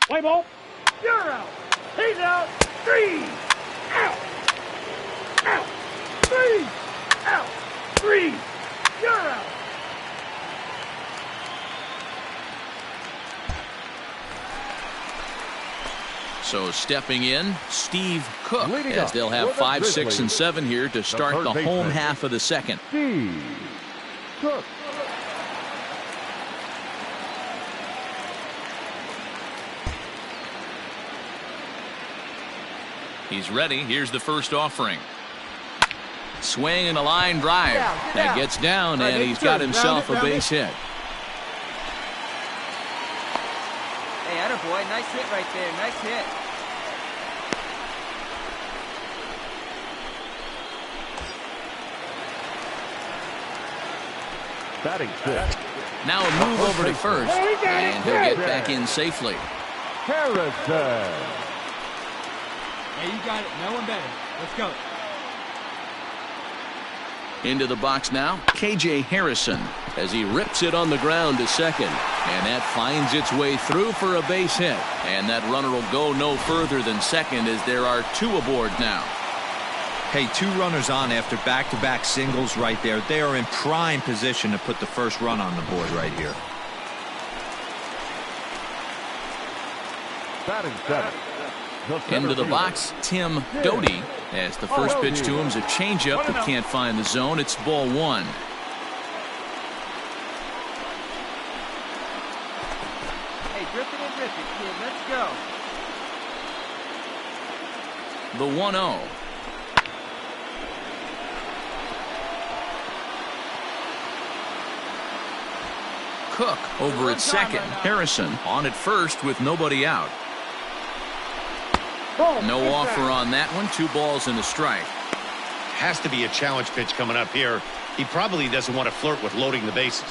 Play ball. You're out. He's out. 3 out. Out. 3 out. 3. You're out. So stepping in, Steve Cook, as they'll have 5, 6, and 7 here to start the home half of the second. Steve Cook. He's ready. Here's the first offering. Swing and a line drive. That gets down, and he's got himself a base hit. Hey, attaboy. Nice hit right there. Nice hit. Batting fifth. Now a move over to first, and he'll get back in safely. Harrison. Hey, you got it. No one better. Let's go. Into the box now, KJ Harrison, as he rips it on the ground to second. And that finds its way through for a base hit. And that runner will go no further than second, as there are 2 aboard now. Hey, 2 runners on after back-to-back singles right there. They are in prime position to put the first run on the board right here. Batting seventh. Into the box, Tim Doty, as the first pitch to him is a changeup that can't find the zone. It's ball 1. Hey, drip it and drip it, kid. Let's go. The 1-0. Cook over at second. Harrison on at first with nobody out. No offer on that one. 2 balls and a strike. Has to be a challenge pitch coming up here. He probably doesn't want to flirt with loading the bases.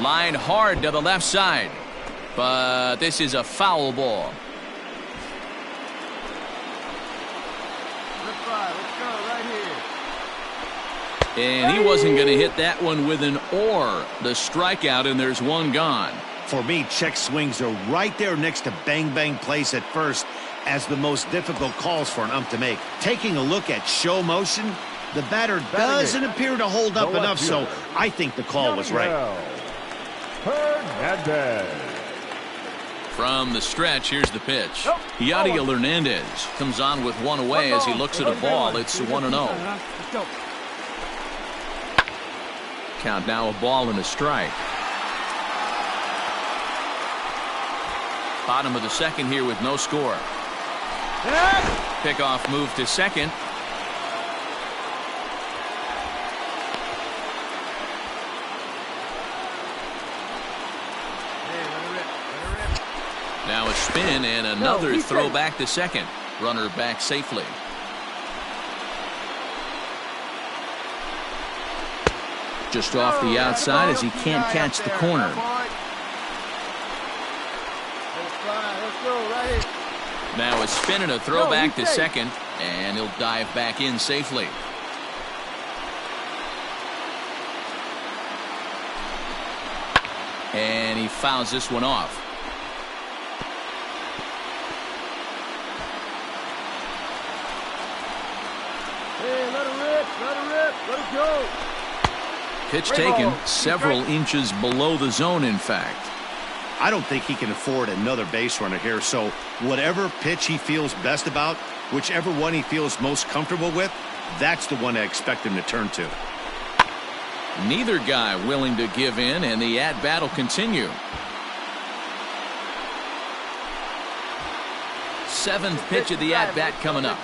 Line hard to the left side, but this is a foul ball. Let's go right here. And he wasn't going to hit that one with an or. The strikeout, and there's 1 gone. For me, check swings are right there next to bang-bang plays at first as the most difficult calls for an ump to make. Taking a look at show motion, the batter doesn't appear to hold up enough, so I think the call was right. From the stretch, here's the pitch. Yadiel Hernandez comes on with 1 away as he looks at a ball. It's 1-0. Count now a ball and a strike. Bottom of the second here with no score. Pickoff move to second. Now a spin and another throw back to second. Runner back safely. Just off the outside as he can't catch the corner. Now a spin and a throw back to second, and he'll dive back in safely. And he fouls this one off. Hey, let it rip, let it rip, let it go. Pitch taken several inches below the zone, in fact. I don't think he can afford another base runner here, so whatever pitch he feels best about, whichever one he feels most comfortable with, that's the one I expect him to turn to. Neither guy willing to give in, and the at-bat will continue. 7th pitch of the at-bat coming up.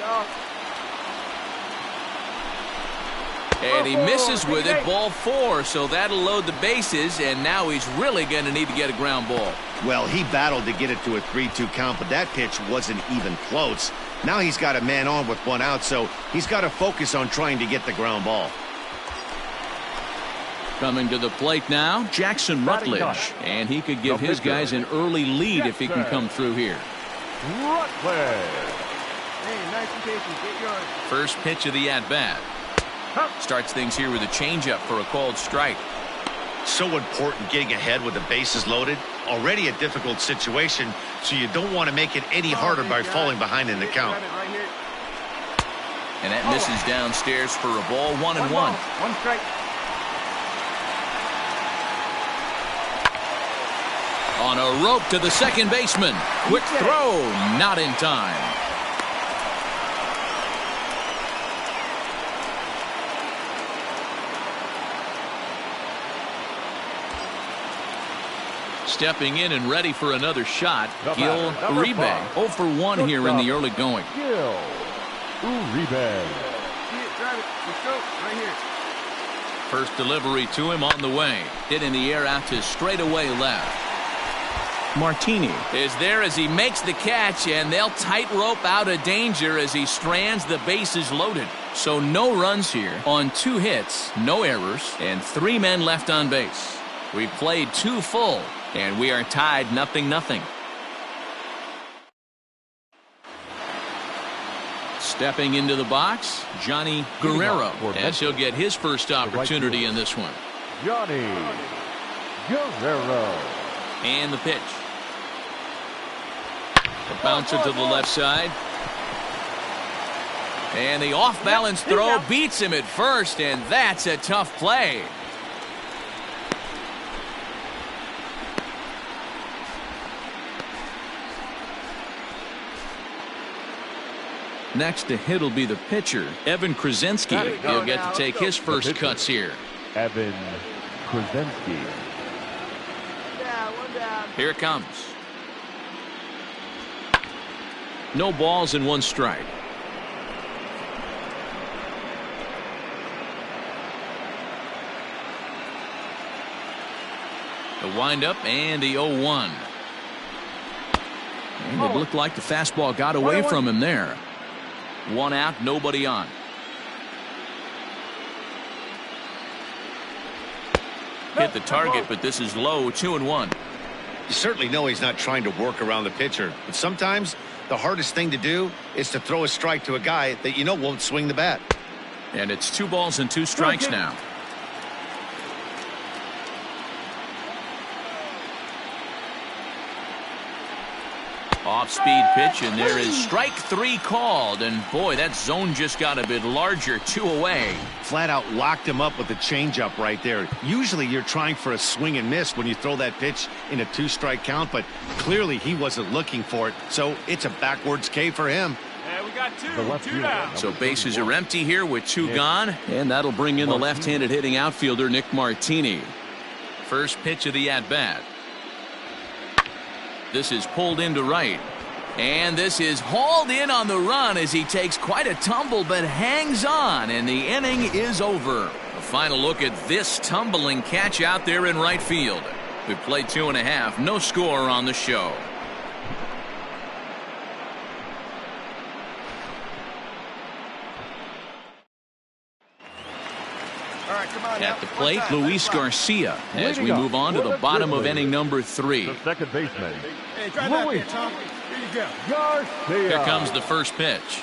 And he misses with it, ball 4, so that'll load the bases, and now he's really going to need to get a ground ball. Well, he battled to get it to a 3-2 count, but that pitch wasn't even close. Now he's got a man on with 1 out, so he's got to focus on trying to get the ground ball. Coming to the plate now, Jackson Rutledge, and he could give his guys an early lead if he can come through here. Rutledge. Hey, nice and patient. Get yours. First pitch of the at-bat. Starts things here with a changeup for a called strike. So important getting ahead with the bases loaded. Already a difficult situation, so you don't want to make it any harder by falling behind in the count. And that misses downstairs for a ball, 1-1. One strike. On a rope to the second baseman. Quick throw, not in time. Stepping in and ready for another shot, Gil Uribe. 0 for 1 here in the early going. Gil Uribe. Right here. First delivery to him on the way. Hit in the air out to straightaway left. Martini is there as he makes the catch, and they'll tightrope out of danger as he strands the bases loaded. So no runs here on 2 hits, no errors, and 3 men left on base. We played 2 full, and we are tied 0-0. Stepping into the box, Johnny Guerrero, as he'll get his first opportunity in this one. Johnny Guerrero. And the pitch. The bouncer to the left side. And the off-balance throw beats him at first, and that's a tough play. Next to hit will be the pitcher, Evan Krasinski. He'll get to take his first cuts here. Evan Krasinski. Here it comes. No balls and 1 strike. The windup and the 0-1. And it looked like the fastball got away from him there. 1 out, nobody on. Hit the target, but this is low, 2-1. You certainly know he's not trying to work around the pitcher, but sometimes the hardest thing to do is to throw a strike to a guy that you know won't swing the bat. And it's 2 balls and 2 strikes now. Off-speed pitch, and there is strike 3 called. And boy, that zone just got a bit larger, 2 away. Flat out locked him up with a changeup right there. Usually you're trying for a swing and miss when you throw that pitch in a 2-strike count, but clearly he wasn't looking for it, so it's a backwards K for him. Yeah, we got 2 down. So bases are empty here with 2 gone, and that'll bring in the left-handed hitting outfielder Nick Martini. First pitch of the at-bat. This is pulled into right. And this is hauled in on the run as he takes quite a tumble but hangs on, and the inning is over. A final look at this tumbling catch out there in right field. We played 2.5, no score on the show. At the plate, Luis Garcia, as we move on to the bottom of inning number 3. The second baseman. Hey, try that pitch, Tom. Here you go. Garcia. Here comes the first pitch.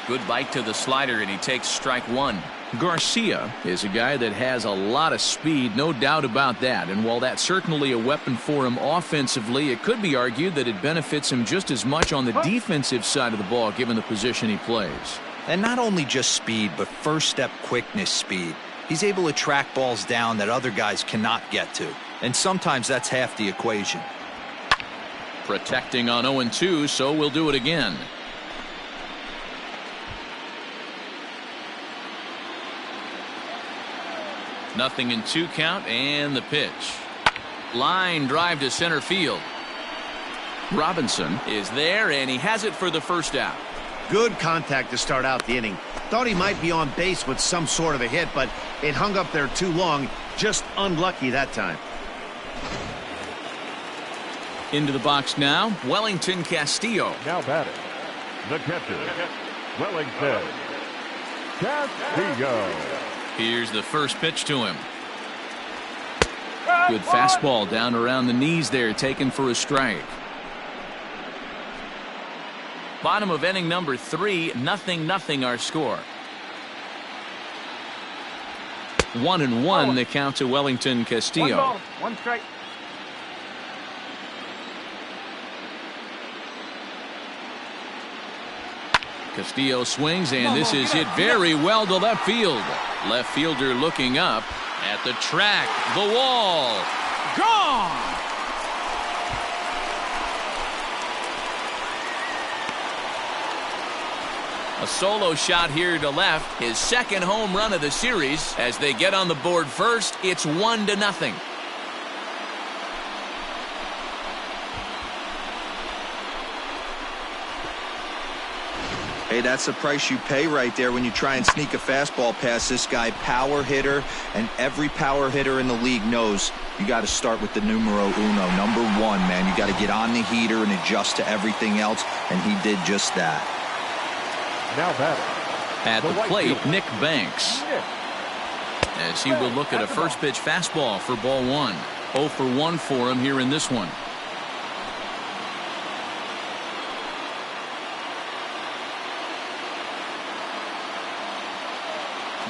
Good bite to the slider, and he takes strike 1. Garcia is a guy that has a lot of speed, no doubt about that. And while that's certainly a weapon for him offensively, it could be argued that it benefits him just as much on the defensive side of the ball, given the position he plays. And not only just speed, but first step quickness speed. He's able to track balls down that other guys cannot get to. And sometimes that's half the equation. Protecting on 0-2, so we'll do it again. Nothing in 2 count, and the pitch. Line drive to center field. Robinson is there, and he has it for the first out. Good contact to start out the inning. Thought he might be on base with some sort of a hit, but it hung up there too long. Just unlucky that time. Into the box now, Wellington Castillo. Now batting, the catcher, Wellington Castillo. Here's the first pitch to him. Good fastball down around the knees there, taken for a strike. Bottom of inning number 3, 0-0 our score. 1-1 the count to Wellington Castillo. 1 ball, 1 strike. Castillo swings, and this is hit very well to left field. Left fielder looking up at the track, the wall, gone. A solo shot here to left, his second home run of the series. As they get on the board first, it's 1-0. Hey, that's the price you pay right there when you try and sneak a fastball past this guy. Power hitter, and every power hitter in the league knows you got to start with the numero uno, number 1, man. You got to get on the heater and adjust to everything else, and he did just that. Now batting, at the plate, Nick Banks. As he will look at a first pitch fastball for ball 1. 0 for 1 for him here in this one.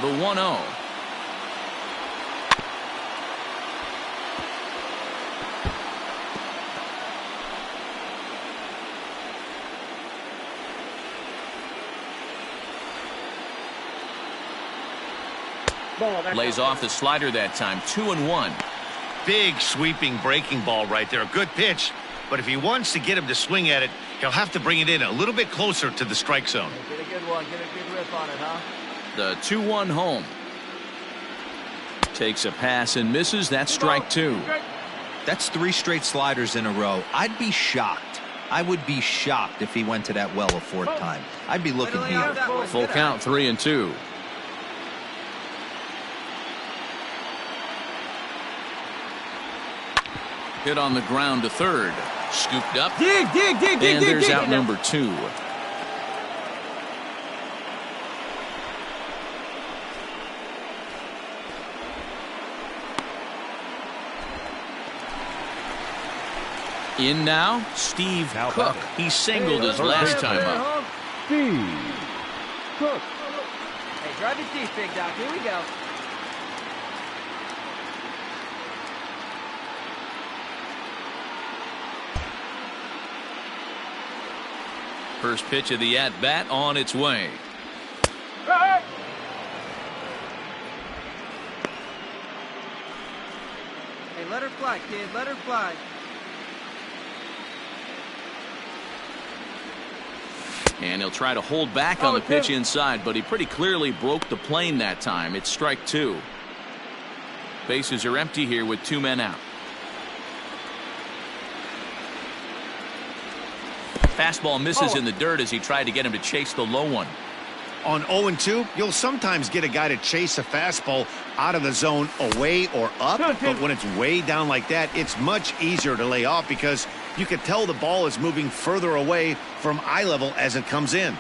The 1-0. Lays off the slider that time. 2-1. Big sweeping breaking ball right there. A good pitch. But if he wants to get him to swing at it, he'll have to bring it in a little bit closer to the strike zone. Get a good one. Get a good riff on it, huh? The 2-1 home. Takes a pass and misses. That's strike 2. That's 3 straight sliders in a row. I'd be shocked. I would be shocked if he went to that well a 4th time. I'd be looking here. Full count, 3-2. Hit on the ground to third. Scooped up. Dig. And there's out number 2. In now, Steve Cook. He singled his last time up. Steve Cook. Hey, drive your teeth, big dog. Here we go. First pitch of the at-bat on its way. Hey, let her fly, kid. Let her fly. And he'll try to hold back on the pitch inside, but he pretty clearly broke the plane that time. It's strike 2. Bases are empty here with 2 men out. Fastball misses in the dirt as he tried to get him to chase the low one. On 0-2, you'll sometimes get a guy to chase a fastball out of the zone away or up, but when it's way down like that, it's much easier to lay off because you can tell the ball is moving further away from eye level as it comes in.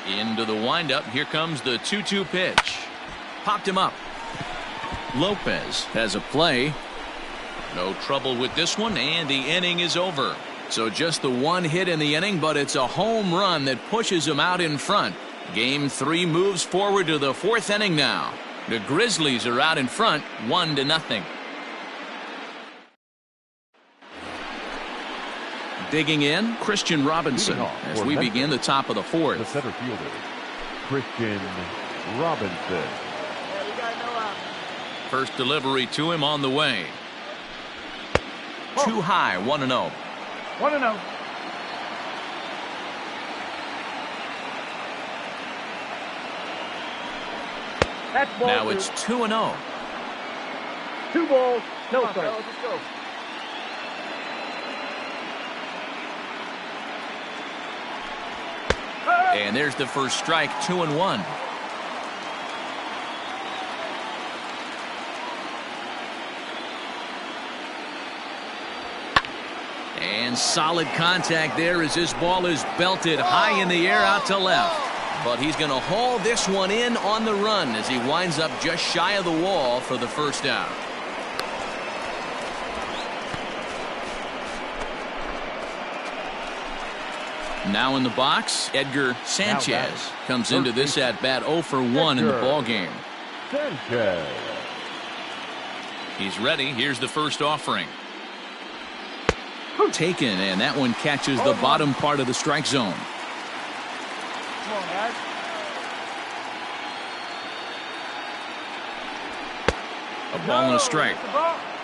Into the windup. Here comes the 2-2 pitch. Popped him up. Lopez has a play. No trouble with this one, and the inning is over. So just the 1 hit in the inning, but it's a home run that pushes him out in front. Game 3 moves forward to the 4th inning now. The Grizzlies are out in front, 1-0. Digging in, Christian Robinson as we begin the top of the 4th. The center fielder, Christian Robinson. Yeah, we got no out. First delivery to him on the way. Too high, 1-0. 1-0. That's ball Now 2. it's 2-0. 2 balls. No strikes. Let's go. And there's the first strike, 2-1. And solid contact there as this ball is belted high in the air out to left. But he's going to haul this one in on the run as he winds up just shy of the wall for the first out. Now in the box, Edgar Sanchez comes into this at-bat 0 for 1 in the ballgame. Sanchez. He's ready. Here's the first offering. Taken, and that one catches the bottom part of the strike zone. Come on, guys. A ball and a strike.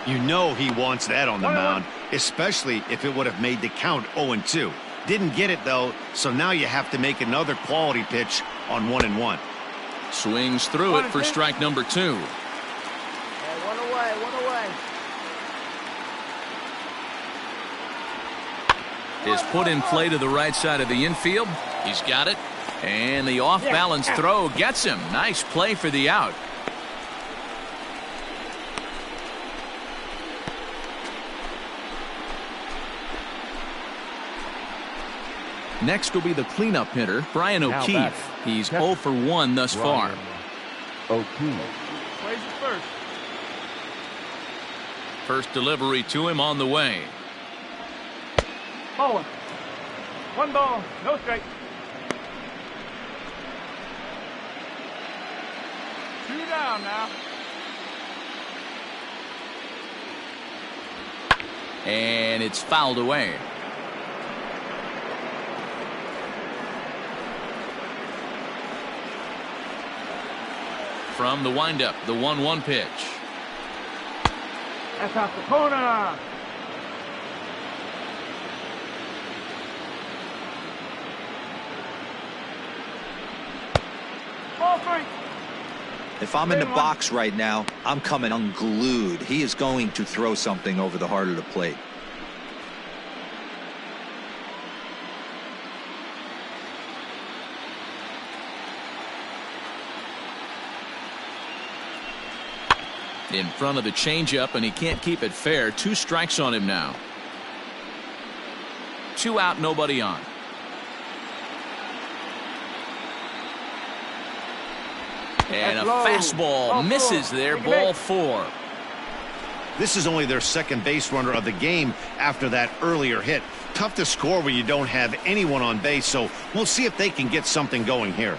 You know he wants that on the mound, especially if it would have made the count 0-2. Didn't get it, though, so now you have to make another quality pitch on 1-1. Swings through it for strike number 2. Hey, one away. Is put in play to the right side of the infield. He's got it. And the off-balance throw gets him. Nice play for the out. Next will be the cleanup hitter, Brian O'Keefe. He's 0 for 1 thus far. O'Keefe. Plays it first. First delivery to him on the way. Ball. One ball, no strike. 2 down now. And it's fouled away. From the windup, the 1-1 pitch. That's off the corner. Ball 3. If I'm in the box right now, I'm coming unglued. He is going to throw something over the heart of the plate. In front of the changeup, and he can't keep it fair. 2 strikes on him now. 2 out, nobody on. And a fastball misses there. Ball 4. This is only their second base runner of the game after that earlier hit. Tough to score when you don't have anyone on base, so we'll see if they can get something going here.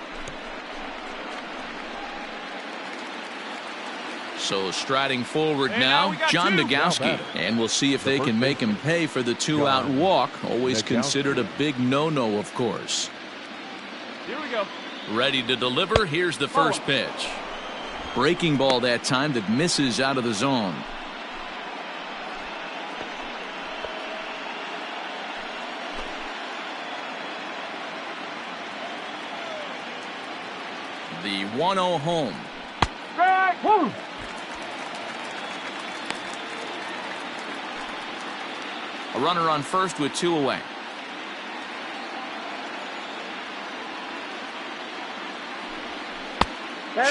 So striding forward now, John Nogowski. And we'll see if they can make him pay for the 2-out walk. Always considered a big no-no, of course. Here we go. Ready to deliver. Here's the first pitch. Breaking ball that time that misses out of the zone. The 1-0 home. Strike. Woo. A runner on first with 2 away.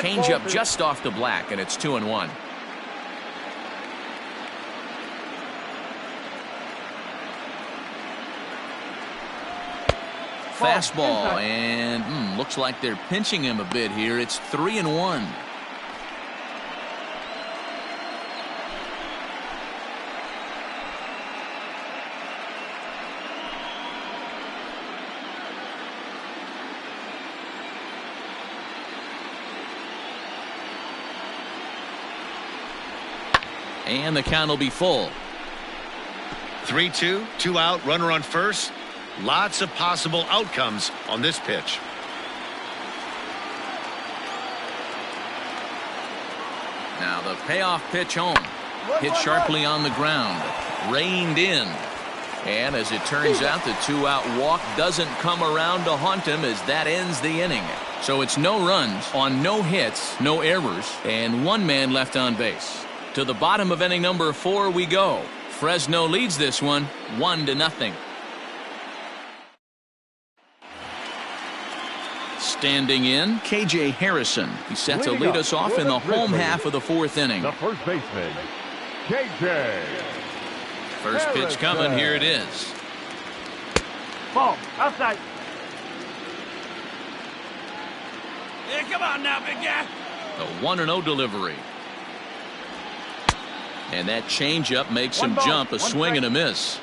Change up just off the black, and it's 2-1. Fastball, and looks like they're pinching him a bit here. It's 3-1. And the count will be full. 3-2, 2 out, runner on first. Lots of possible outcomes on this pitch. Now the payoff pitch home. Hit sharply on the ground. Reined in. And as it turns out, the 2-out walk doesn't come around to haunt him as that ends the inning. So it's no runs on no hits, no errors, and 1 man left on base. To the bottom of inning number 4 we go. Fresno leads this one 1-0. Standing in, KJ Harrison. He's set to lead us off in the home half of the fourth inning. The first baseman, KJ. First pitch coming. Here it is. Ball, outside. Yeah, come on now, big guy. The 1-0 delivery. And that changeup makes him jump. A swing and a miss.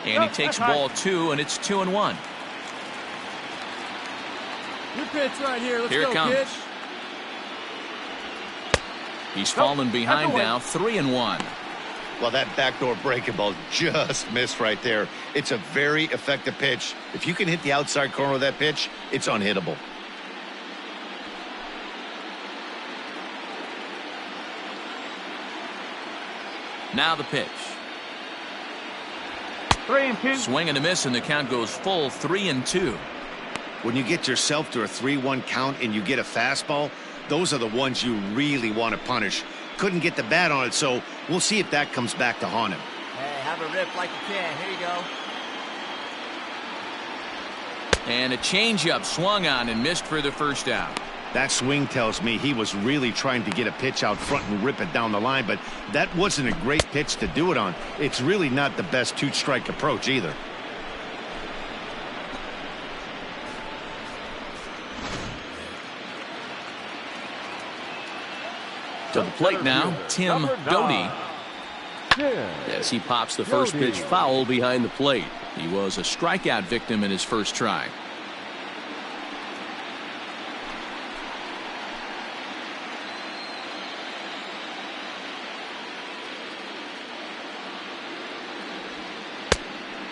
And he takes ball 2, and it's 2-1. Your pitch right here. Let's Here go, it comes. kid. He's fallen behind now, 3-1. Well, that backdoor breaking ball just missed right there. It's a very effective pitch. If you can hit the outside corner of that pitch, it's unhittable. Now the pitch. 3-2. Swing and a miss, and the count goes full 3-2. When you get yourself to a 3-1 count and you get a fastball, those are the ones you really want to punish. Couldn't get the bat on it, so we'll see if that comes back to haunt him. Hey, have a rip like you can. Here you go. And a changeup swung on and missed for the first out. That swing tells me he was really trying to get a pitch out front and rip it down the line, but that wasn't a great pitch to do it on. It's really not the best two-strike approach either. To the plate now, Tim Doty. As he pops the first pitch foul behind the plate. He was a strikeout victim in his first try.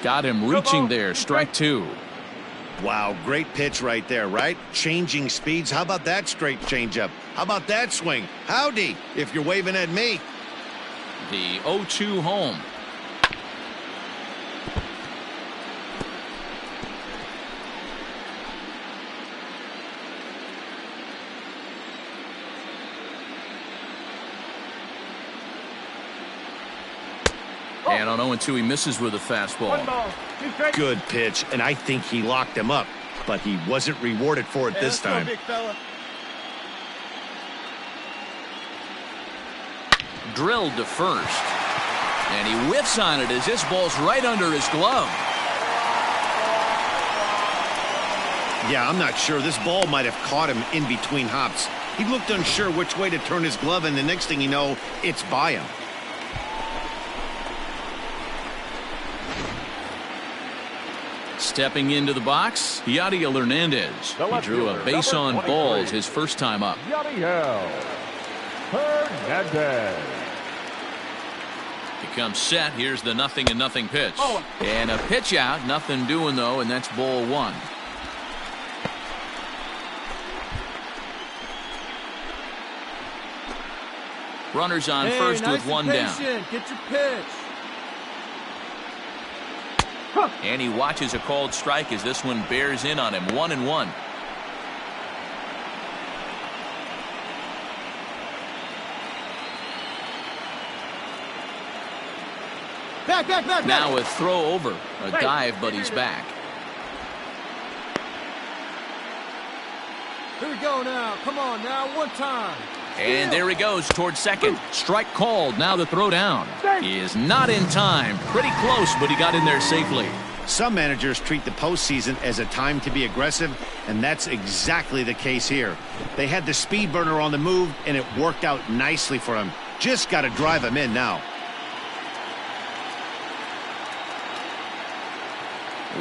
Got him reaching there, strike 2. Wow, great pitch right there, right? Changing speeds. How about that straight changeup? How about that swing? Howdy, if you're waving at me. The 0-2 home. And on 0-2, he misses with a fastball. Good pitch, and I think he locked him up, but he wasn't rewarded for it this time. Drilled to first. And he whiffs on it as this ball's right under his glove. Yeah, I'm not sure. This ball might have caught him in between hops. He looked unsure which way to turn his glove, and the next thing you know, it's by him. Stepping into the box, Yadiel Hernandez. He drew a base on balls his first time up. Yadiel Hernandez. He comes set. Here's the 0-0 pitch. And a pitch out. Nothing doing, though, and that's ball 1. Runners on first with one down. Get your pitch. And he watches a called strike as this one bears in on him. 1-1. Back. Now a throw over. A dive, but he's back. Here we go now. Come on now. One time. And there he goes towards second. Strike called. Now the throw down. He is not in time. Pretty close, but he got in there safely. Some managers treat the postseason as a time to be aggressive, and that's exactly the case here. They had the speed burner on the move, and it worked out nicely for him. Just got to drive him in now.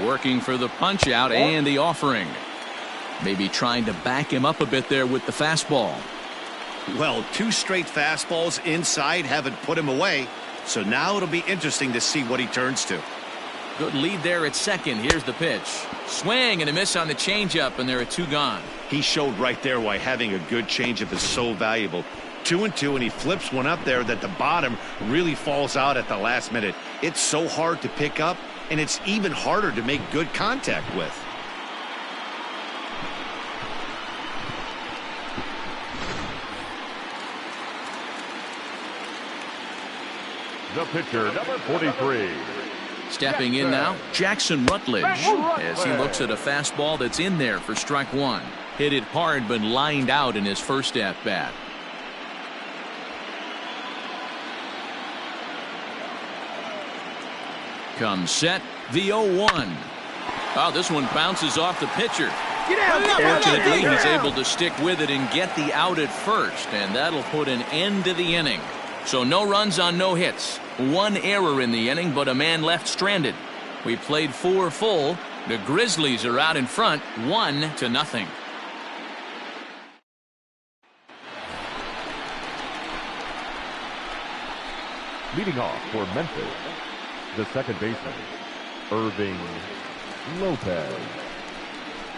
Working for the punch out and the offering. Maybe trying to back him up a bit there with the fastball. Well, 2 straight fastballs inside haven't put him away, so now it'll be interesting to see what he turns to. Good lead there at second. Here's the pitch. Swing and a miss on the changeup, and there are 2 gone. He showed right there why having a good changeup is so valuable. 2-2, and he flips one up there that the bottom really falls out at the last minute. It's so hard to pick up, and it's even harder to make good contact with. The pitcher, number 43, Stepping in now, Jackson Rutledge, as he looks at a fastball that's in there for strike one. Hit it hard, but lined out in his first at-bat. Comes set, the 0-1. Oh, this one bounces off the pitcher. Fortunately, he's able to stick with it and get the out at first, and that'll put an end to the inning. So no runs on no hits. One error in the inning, but a man left stranded. We played 4 full. The Grizzlies are out in front, 1-0. Leading off for Memphis, the second baseman, Irving Lopez.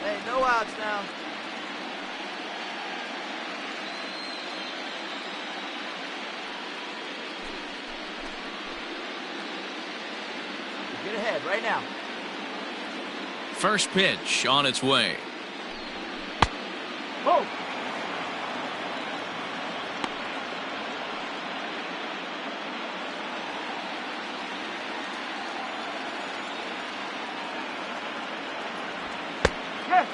Hey, no outs now. Get ahead right now. First pitch on its way. Oh. Yes.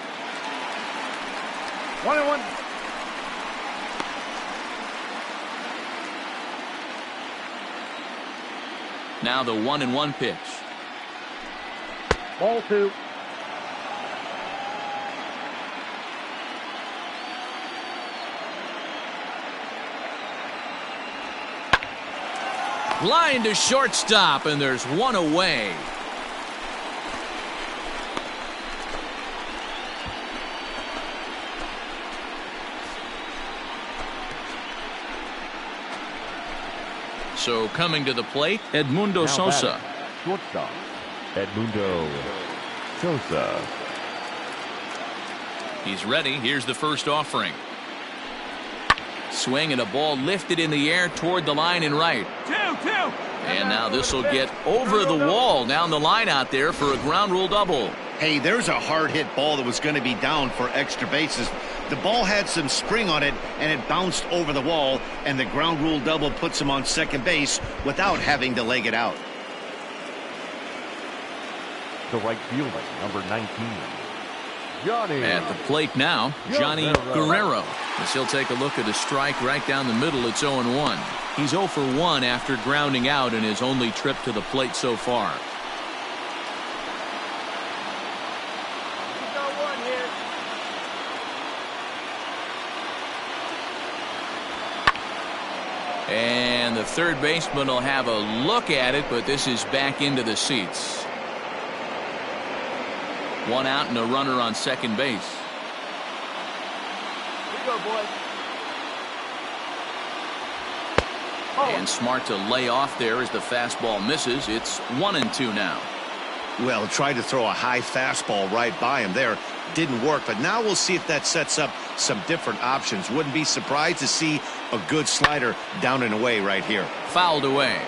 1-1. Now the 1-1 pitch. Ball 2. Line to shortstop, and there's one away. So coming to the plate, Edmundo Now Sosa. batting, shortstop, Edmundo Sosa. He's ready. Here's the first offering. Swing and a ball lifted in the air toward the line and right. 2-2. And now this will get over the wall down the line out there for a ground rule double. Hey, there's a hard hit ball that was going to be down for extra bases. The ball had some spring on it, and it bounced over the wall, and the ground rule double puts him on second base without having to leg it out. The right fielder, number 19, Johnny. At the plate now, Johnny Guerrero. As he'll take a look at a strike right down the middle. It's 0-1. He's 0 for 1 after grounding out in his only trip to the plate so far. He's got one here. And the third baseman will have a look at it, but this is back into the seats. One out and a runner on second base. Here you go, boys. And smart to lay off there as the fastball misses. It's 1-2 now. Well, tried to throw a high fastball right by him there. Didn't work, but now we'll see if that sets up some different options. Wouldn't be surprised to see a good slider down and away right here. Fouled away.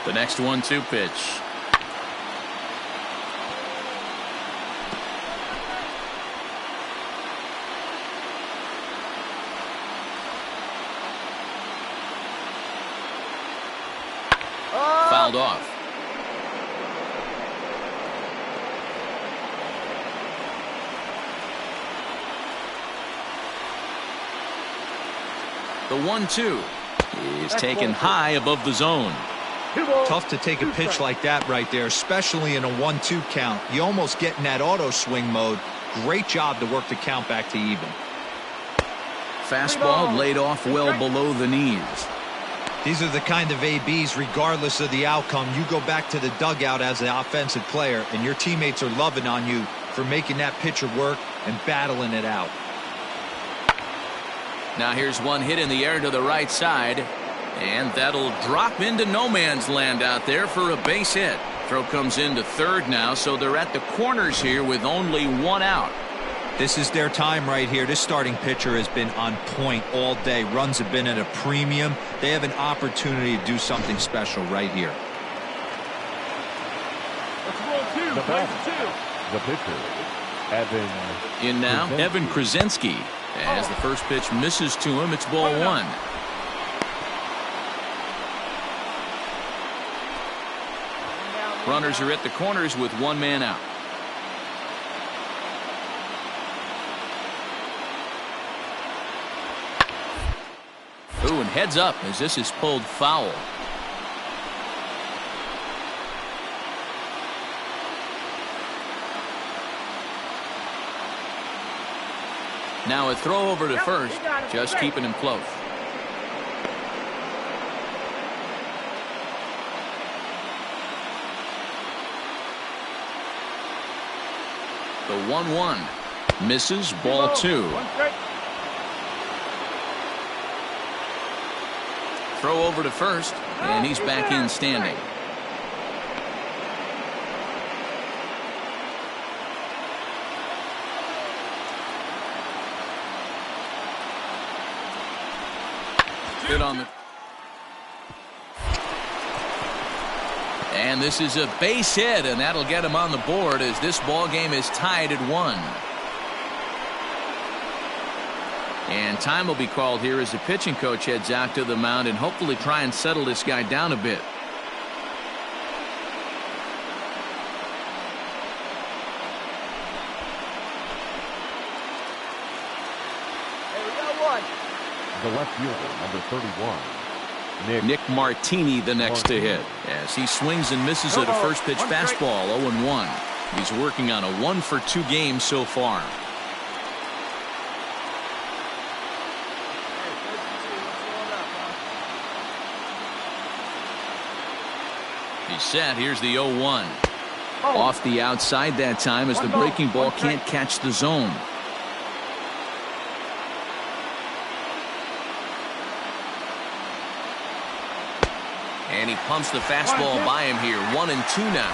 The next 1-2 pitch. Fouled off. The 1-2 is taken high above the zone. Tough to take a pitch like that right there, especially in a 1-2 count. You almost get in that auto swing mode. Great job to work the count back to even. Fastball laid off well below the knees. These are the kind of ABs, regardless of the outcome, you go back to the dugout as an offensive player, and your teammates are loving on you for making that pitcher work and battling it out. Now here's one hit in the air to the right side. And that'll drop into no man's land out there for a base hit. Throw comes into third now, so they're at the corners here with only one out. This is their time right here. This starting pitcher has been on point all day. Runs have been at a premium. They have an opportunity to do something special right here. Let's roll 2. The batter, the pitcher, Evan. In now, Krasinski. Evan Krasinski, As the first pitch misses to him, it's ball one. Runners are at the corners with one man out. Ooh, and heads up as this is pulled foul. Now a throw over to first, just keeping him close. The 1-1 misses, ball two. Throw over to first, and he's back in standing. Good on the. And this is a base hit, and that'll get him on the board as this ball game is tied at 1. And time will be called here as the pitching coach heads out to the mound and hopefully try and settle this guy down a bit. Hey, we got one. The left fielder, number 31. Nick Martini the next to hit as he swings and misses at a first pitch fastball. 0-1. He's working on a 1-for-2 game so far. He's set. Here's the 0-1. Off the outside that time as the breaking ball can't catch the zone. And he pumps the fastball by him here. 1-2 now.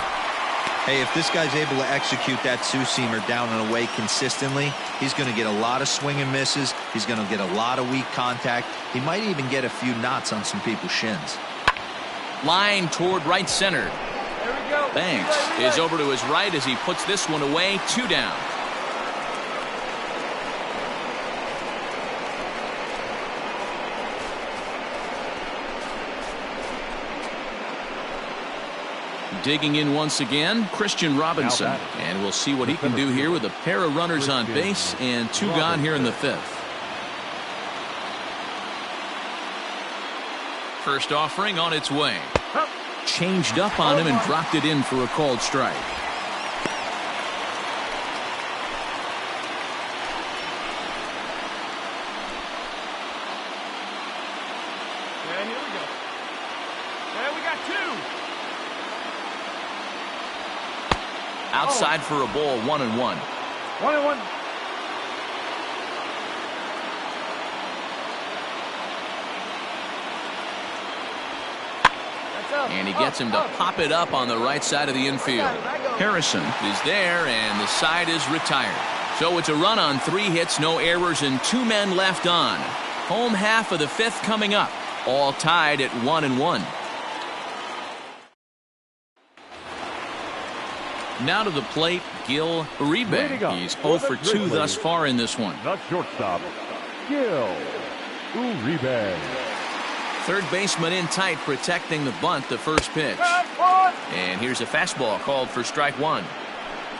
Hey, if this guy's able to execute that two-seamer down and away consistently, he's going to get a lot of swing and misses. He's going to get a lot of weak contact. He might even get a few knots on some people's shins. Line toward right center. There we go. Banks is over to his right as he puts this one away. 2 down. Digging in once again, Christian Robinson. And we'll see what he can do here with a pair of runners on base and 2 gone here in the 5th. First offering on its way. Changed up on him and dropped it in for a called strike. And here we go. And we got 2. Outside for a ball. 1-1. 1-1. And he gets him to pop it up on the right side of the infield. Harrison is there, and the side is retired. So it's a run on 3 hits, no errors, and 2 men left on. Home half of the 5th coming up. All tied at 1-1. Now to the plate, Gil Uribe. He's 0 for 2 thus far in this one. The shortstop, Gil Uribe. Third baseman in tight, protecting the bunt, the first pitch. And here's a fastball called for strike 1.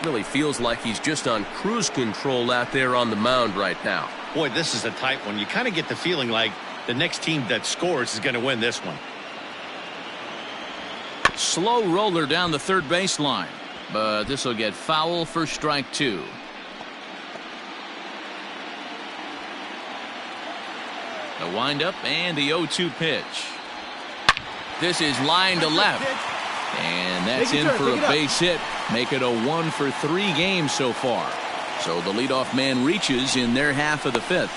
Really feels like he's just on cruise control out there on the mound right now. Boy, this is a tight one. You kind of get the feeling like the next team that scores is going to win this one. Slow roller down the third baseline, but this will get foul for strike 2. The windup and the 0-2 pitch. This is line to left. And that's in for a base hit. Make it a 1 for 3 game so far. So the leadoff man reaches in their half of the 5th.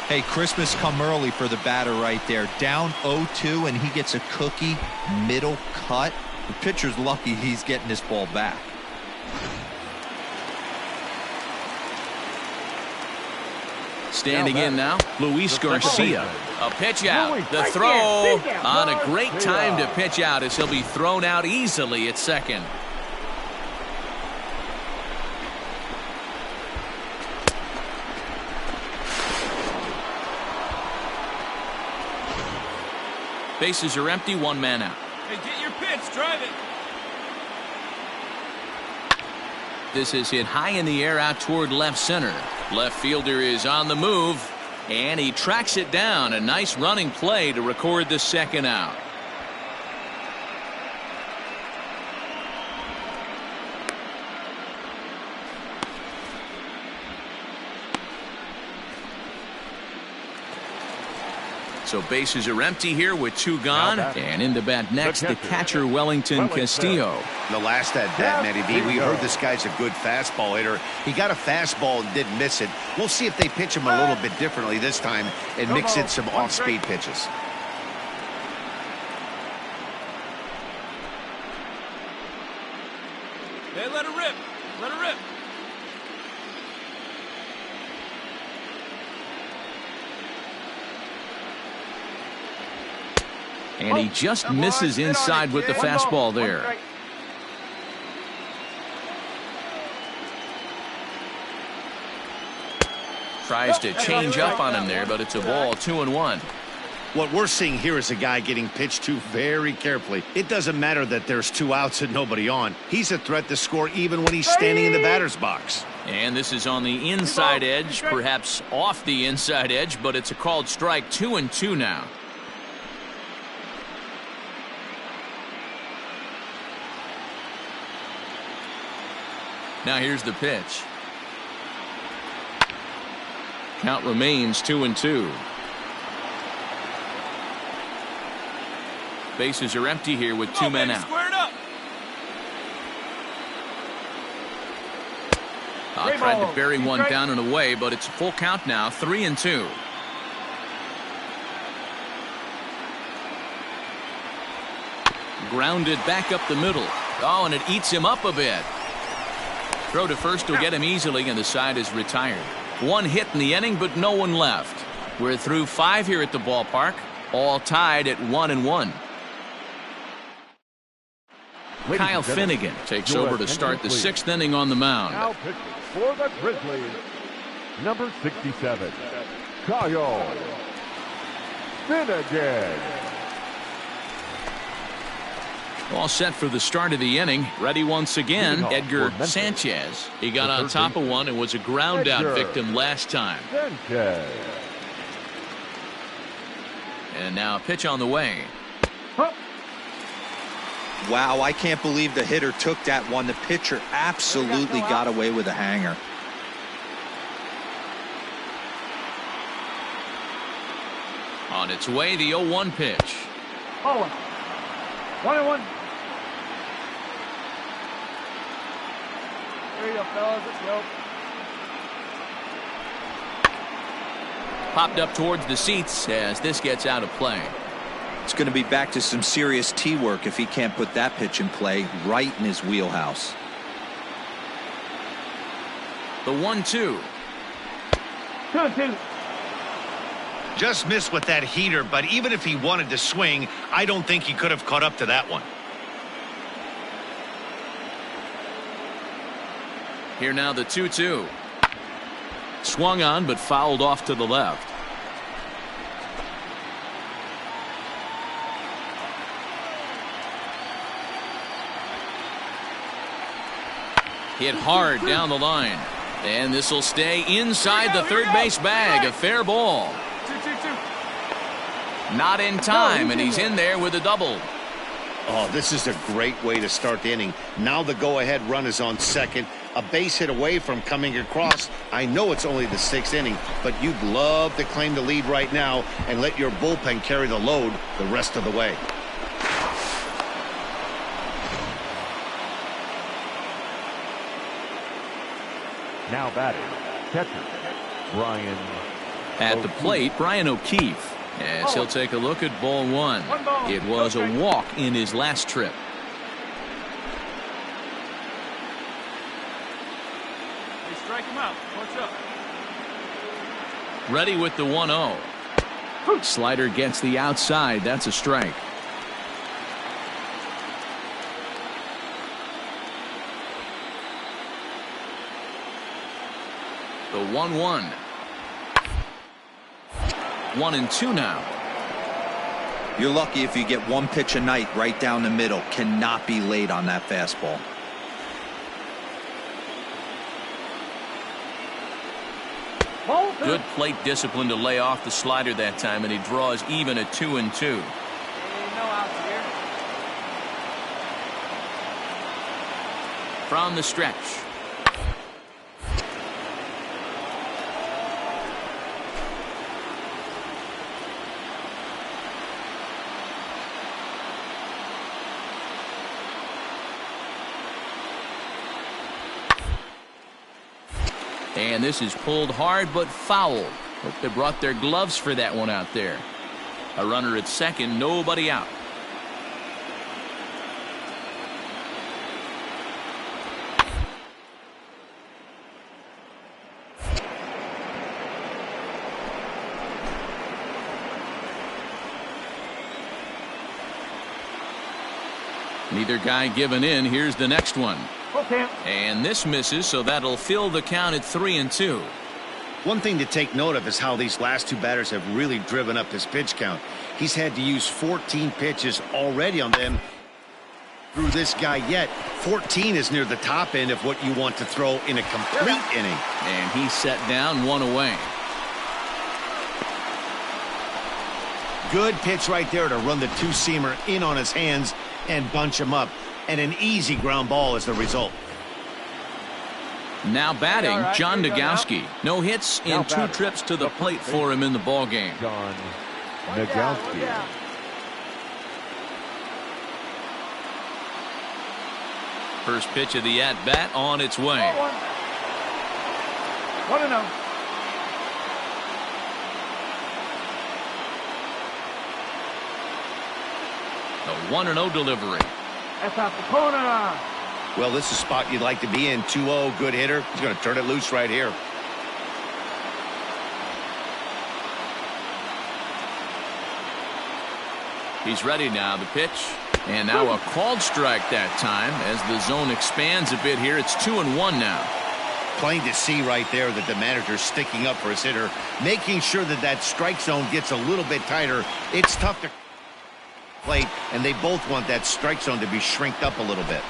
Hey, Christmas come early for the batter right there. Down 0-2, and he gets a cookie middle cut. The pitcher's lucky he's getting this ball back. Standing in now, Luis Garcia. A pitch out. The throw on a great time to pitch out as he'll be thrown out easily at second. Bases are empty, one man out. Hey, get your pitch. Drive it. This is hit high in the air out toward left center. Left fielder is on the move, and he tracks it down. A nice running play to record the second out. So bases are empty here with two gone. And in the bat next, the catcher, Wellington Castillo. The last at bat, Matty B, we heard this guy's a good fastball hitter. He got a fastball and didn't miss it. We'll see if they pitch him a little bit differently this time and mix in some off-speed pitches. Hey, let it rip. Let it rip. And he just misses inside with the fastball there. Tries to change up on him there, but it's a ball, 2-1. What we're seeing here is a guy getting pitched to very carefully. It doesn't matter that there's 2 outs and nobody on. He's a threat to score even when he's standing in the batter's box. And this is on the inside edge, perhaps off the inside edge, but it's a called strike. 2-2 now. Now here's the pitch. Count remains 2-2. Bases are empty here with 2 men out. Square it up. Tried to bury one down and away, but it's a full count now, 3-2. Grounded back up the middle. Oh, and it eats him up a bit. Throw to first will get him easily, and the side is retired. 1 hit in the inning, but no one left. We're through 5 here at the ballpark, all tied at 1-1. Kyle Finnegan takes over to start the 6th inning on the mound. Now pitching for the Grizzlies, number 67, Kyle Finnegan. All set for the start of the inning. Ready once again, Edgar Sanchez. He got on top of one and was a ground out victim last time. Sanchez. And now a pitch on the way. Wow, I can't believe the hitter took that one. The pitcher absolutely got away with a hanger. On its way, the 0-1 pitch. Oh, 1-1. There you go, fellas. Let's go. Popped up towards the seats as this gets out of play. It's going to be back to some serious tee work if he can't put that pitch in play right in his wheelhouse. The 1-2. 2-2. Just missed with that heater, but even if he wanted to swing, I don't think he could have caught up to that one. Here now the 2-2. Swung on but fouled off to the left. Hit hard down the line. And this will stay inside the third base bag. A fair ball. 2-2-2. Not in time, and he's in there with a double. Oh, this is a great way to start the inning. Now the go-ahead run is on second. A base hit away from coming across. I know it's only the 6th inning, but you'd love to claim the lead right now and let your bullpen carry the load the rest of the way. Now batting, catcher, Brian. At the plate, Brian O'Keefe. As he'll take a look at ball 1. It was a walk in his last trip. Hey, strike him out. Punch up. Ready with the 1-0. Slider gets the outside. That's a strike. The 1-1. 1-2 now. You're lucky if you get one pitch a night right down the middle. Cannot be late on that fastball. Good plate discipline to lay off the slider that time, and he draws even at 2-2. No outs here. From the stretch. And this is pulled hard but foul. Hope they brought their gloves for that one out there. A runner at second, nobody out. Neither guy giving in. Here's the next one. Okay. And this misses, so that'll fill the count at 3-2. One thing to take note of is how these last two batters have really driven up his pitch count. He's had to use 14 pitches already on them. Through this guy yet, 14 is near the top end of what you want to throw in a complete inning. And he's set down, one away. Good pitch right there to run the two-seamer in on his hands and bunch him up. And an easy ground ball is the result. Now batting, All right, John here we go Nogowski. No hits in Now 2 batting. trips to the plate for him in the ball game. John One Nogowski. down. First pitch of the at-bat on its way. 1-0. A 1-0 delivery. That's out the corner. Well, this is a spot you'd like to be in. 2-0, good hitter. He's going to turn it loose right here. He's ready now, the pitch. And now a called strike that time as the zone expands a bit here. It's 2-1 now. Plain to see right there that the manager's sticking up for his hitter, making sure that that strike zone gets a little bit tighter. It's tough to plate, and they both want that strike zone to be shrinked up a little bit.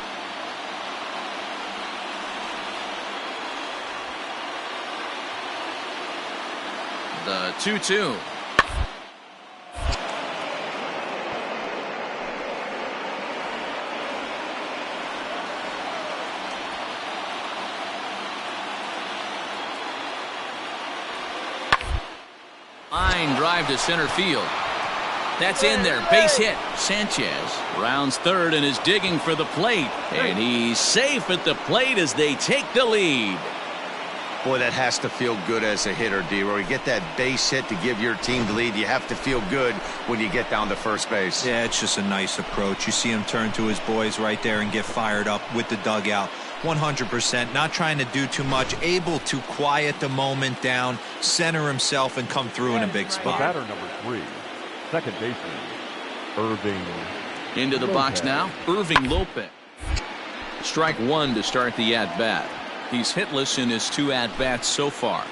The 2-2. Line drive to center field. That's in there. Base hit. Sanchez rounds third and is digging for the plate. And he's safe at the plate as they take the lead. Boy, that has to feel good as a hitter, D-Roy. You get that base hit to give your team the lead. You have to feel good when you get down to first base. Yeah, it's just a nice approach. You see him turn to his boys right there and get fired up with the dugout. 100%, not trying to do too much, able to quiet the moment down, center himself, and come through in a big The spot. batter number 3, second baseman, Irving. Into the box now, Irving Lopez. Strike one to start the at-bat. He's hitless in his 2 at-bats so far.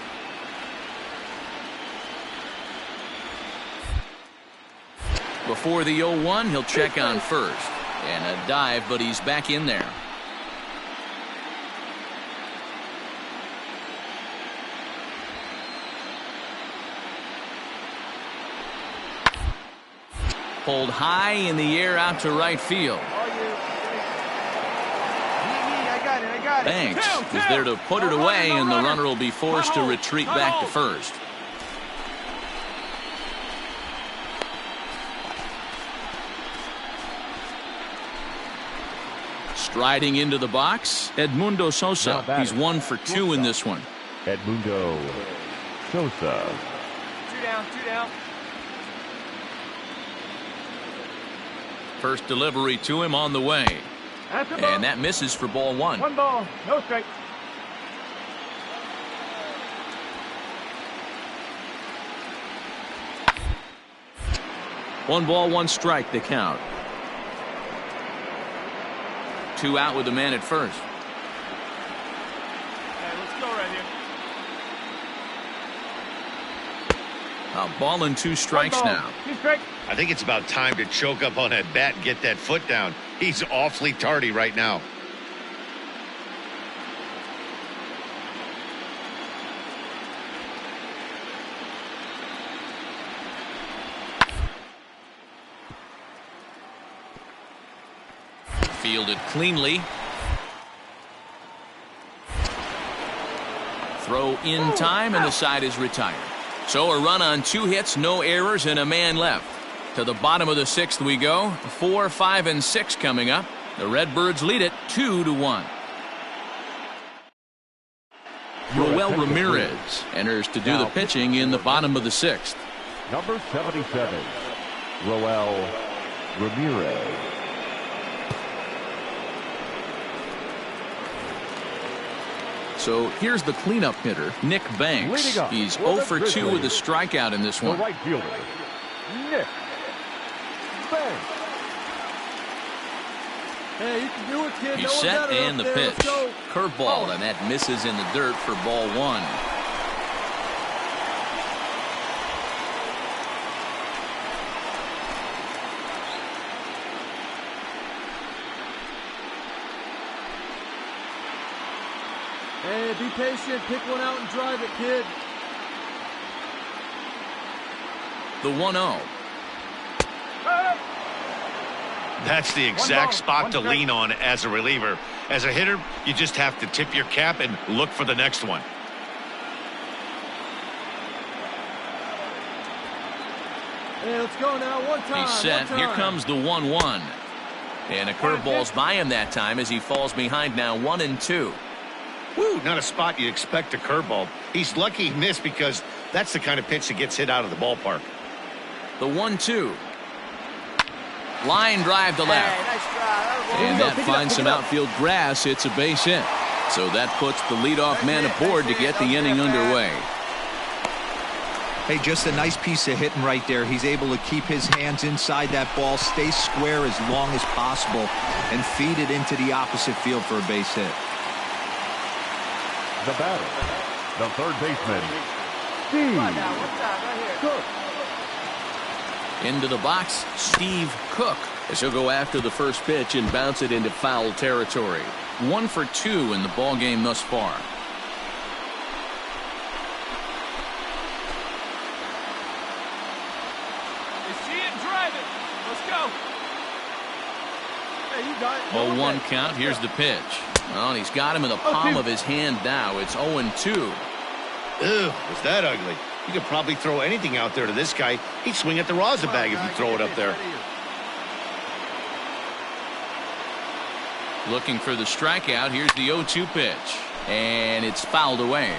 Before the 0-1, he'll check on first. And a dive, but he's back in there. Pulled high in the air out to right field. I got it. Banks is there to put it away, and the runner will be forced to retreat back to first. Striding into the box, Edmundo Sosa. He's 1 for 2 in this one. Edmundo Sosa. 2 down. First delivery to him on the way. That's a ball. And that misses for ball 1. 1 ball, no strike. One ball, 1 strike, the count. 2 out with the man at first. Okay, let's go right here. A ball and 2 strikes now. I think it's about time to choke up on that bat and get that foot down. He's awfully tardy right now. Fielded cleanly. Throw in time, and the side is retired. So a run on 2 hits, no errors, and a man left. To the bottom of the 6th we go. 4, 5, and 6 coming up. The Redbirds lead it 2-1. Roel Ramirez enters to do the pitching in the bottom of the 6th. Number 77, Roel Ramirez. So here's the cleanup hitter, Nick Banks. He's 0 for 2 with a strikeout in this one. The right fielder, Nick Banks. Hey, you can do it, kid. He's set, and the pitch. Curveball, and that misses in the dirt for ball 1. Hey, be patient. Pick one out and drive it, kid. The 1-0. That's the exact spot to lean on as a reliever. As a hitter, you just have to tip your cap and look for the next one. Hey, let's go now. One time. He's set. Here comes the 1-1. And a curveball's by him that time as he falls behind now 1-2. Woo, not a spot you expect a curveball. He's lucky he missed because that's the kind of pitch that gets hit out of the ballpark. The 1-2. Line drive to left. Hey, nice try. And that finds some outfield grass. It's a base hit. So that puts the leadoff man aboard to get the inning underway. Hey, just a nice piece of hitting right there. He's able to keep his hands inside that ball, stay square as long as possible, and feed it into the opposite field for a base hit. The batter, the third baseman, Steve Cook. Into the box, Steve Cook, as he'll go after the first pitch and bounce it into foul territory. 1 for 2 in the ball game thus far. You see it, drive it. Let's go. Hey, you got it. 0-1 count. Here's the pitch. Well, he's got him in the palm of his hand now. It's 0-2. Ew, was that ugly? You could probably throw anything out there to this guy. He'd swing at the rosin bag if you throw it up there. Looking for the strikeout. Here's the 0-2 pitch. And it's fouled away.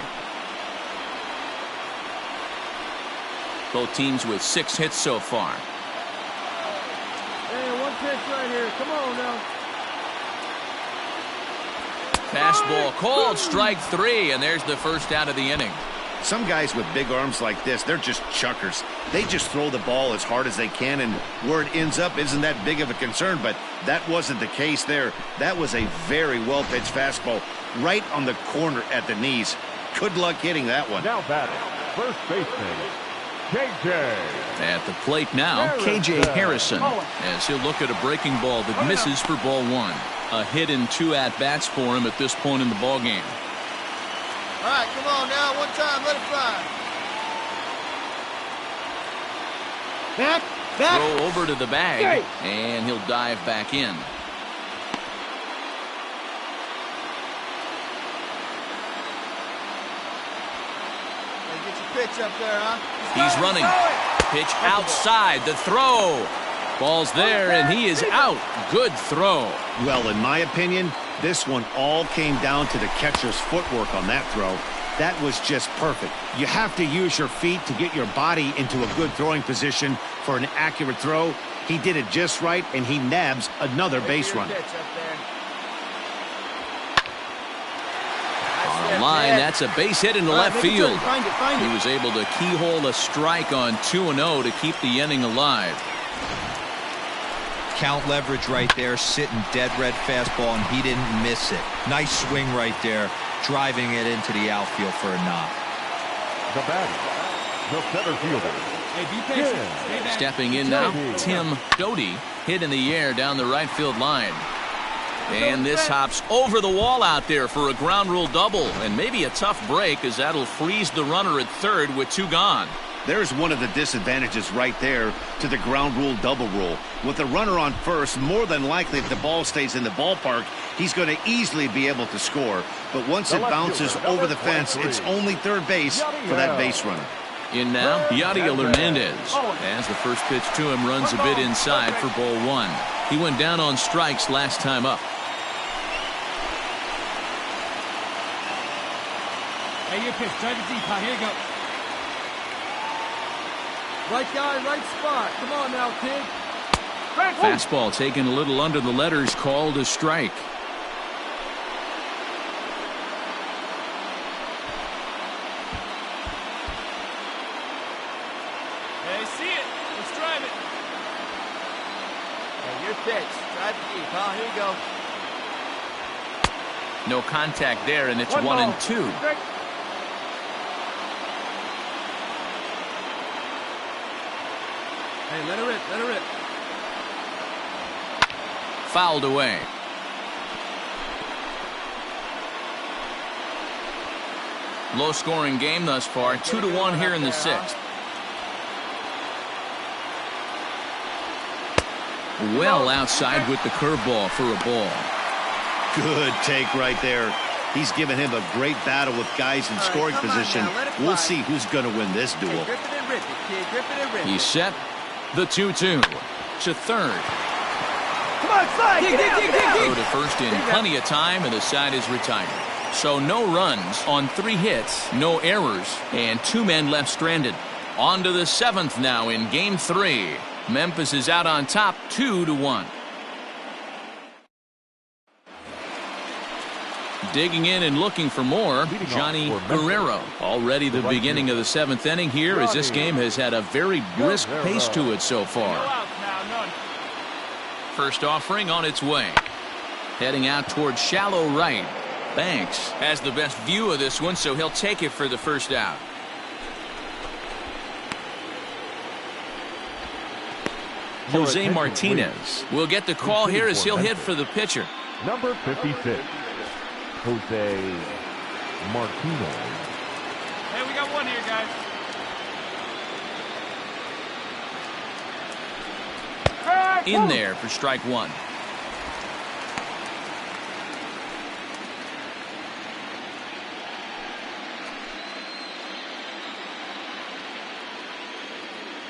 Both teams with 6 hits so far. Hey, one pitch right here. Come on now. Fastball called, strike 3, and there's the first out of the inning. Some guys with big arms like this, they're just chuckers. They just throw the ball as hard as they can, and where it ends up isn't that big of a concern, but that wasn't the case there. That was a very well-pitched fastball right on the corner at the knees. Good luck hitting that one. Now batting, first baseman, KJ. At the plate now, KJ Harrison, as he'll look at a breaking ball that misses for ball 1. A hit and 2 at-bats for him at this point in the ball game. All right, come on now. One time, let it fly. Back. Throw over to the bag, and he'll dive back in. Hey, get your pitch up there, huh? He's running. Pitch outside. The throw. Ball's there, and he is out. Good throw. Well, in my opinion, this one all came down to the catcher's footwork on that throw. That was just perfect. You have to use your feet to get your body into a good throwing position for an accurate throw. He did it just right, and he nabs another base runner. On the line, that's a base hit into left field. He was able to keyhole a strike on 2-0 to keep the inning alive. Count leverage right there, sitting dead red fastball, and he didn't miss it. Nice swing right there, driving it into the outfield for a knock. The batter, the center fielder. Hey, be patient. Stay back. Stepping in now, Tim Doty hit in the air down the right field line. And this hops over the wall out there for a ground rule double. And maybe a tough break, as that'll freeze the runner at third with 2 gone. There's one of the disadvantages right there to the ground rule double rule. With the runner on first, more than likely if the ball stays in the ballpark, he's going to easily be able to score. But once it bounces over the fence, it's only third base for that base runner. In now, Yadiel Hernandez, as the first pitch to him runs a bit inside for ball 1. He went down on strikes last time up. Hey, your pitch. Drive it deep. Here you go. Right guy, right spot. Come on now, kid. Fastball taken a little under the letters, called a strike. Hey, see it. Let's drive it. Hey, your pitch. Drive it deep, huh? Here you go. No contact there, and it's 1 and 2. Hey, let her rip. Let her rip. Fouled away. Low-scoring game thus far, 2-1 here in the 6th. Well outside with the curveball for a ball. Good take right there. He's given him a great battle with guys in scoring position. We'll see who's going to win this duel. Hey, grip it and rip it, kid. Grip it and rip it. He's set. The 2-2 to third. Come on, slide. Throw to first in plenty of time, and the side is retired. So no runs on 3 hits, no errors, and 2 men left stranded. On to the 7th now in game 3. Memphis is out on top 2-1. Digging in and looking for more, Johnny Guerrero. Already the beginning of the 7th inning here, as this game has had a very brisk pace to it so far. First offering on its way. Heading out towards shallow right. Banks has the best view of this one, so he'll take it for the first out. Jose Martinez will get the call here as he'll hit for the pitcher. Number 56, Jose Martinez. Hey, we got one here, guys. In there for strike 1.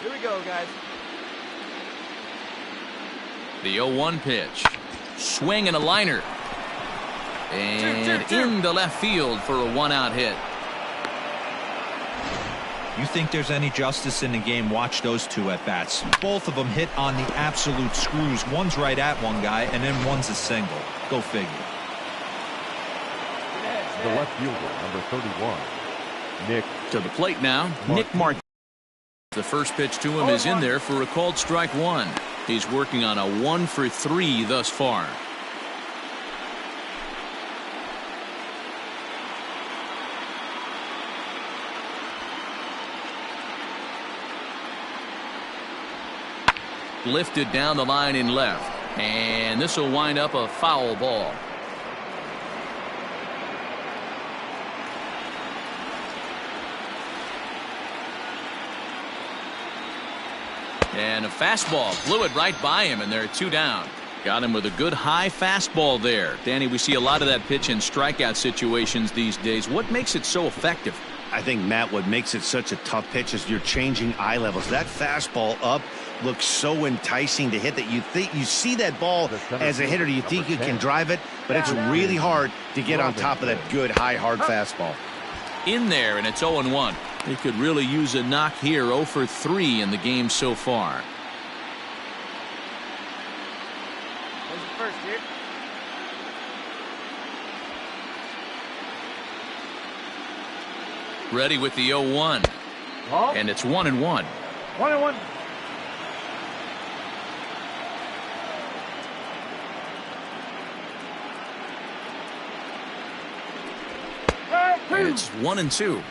Here we go, guys. The 0-1 pitch. Swing and a liner. And into left field for a 1-out hit. You think there's any justice in the game? Watch those 2 at-bats. Both of them hit on the absolute screws. One's right at one guy, and then one's a single. Go figure. The left fielder, number 31, Nick. To the plate now, Nick Martinez. The first pitch to him is in there for a called strike 1. He's working on a 1-for-3 thus far. Lifted down the line in left, and this will wind up a foul ball. And a fastball blew it right by him, and there are 2 down. Got him with a good high fastball there. Danny, we see a lot of that pitch in strikeout situations these days. What makes it so effective? I think, Matt, what makes it such a tough pitch is you're changing eye levels. That fastball up looks so enticing to hit that you think you see that ball as a hitter, you think you can drive it, but it's really hard to get on top of that good high hard fastball. In there, and it's 0-1. They could really use a knock here. 0-for-3 in the game so far. There's the first here. Ready with the 0-1. And it's 1-1. 1-1. And it's 1-2.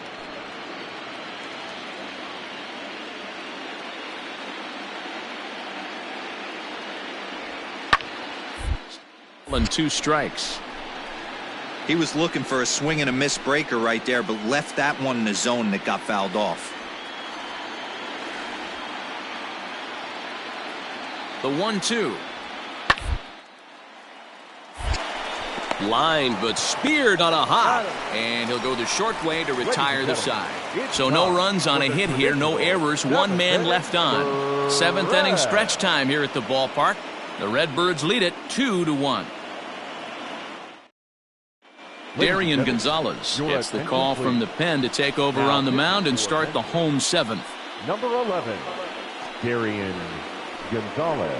And 2 strikes. He was looking for a swing and a miss breaker right there, but left that one in the zone that got fouled off. The 1-2. Lined but speared on a hop, and he'll go the short way to retire the side. So no runs on a hit here, no errors, 1 man left on. 7th inning stretch time here at the ballpark. The Redbirds lead it 2-1. Darian Gonzalez gets the call from the pen to take over on the mound and start the home 7th. Number 11, Darian Gonzalez.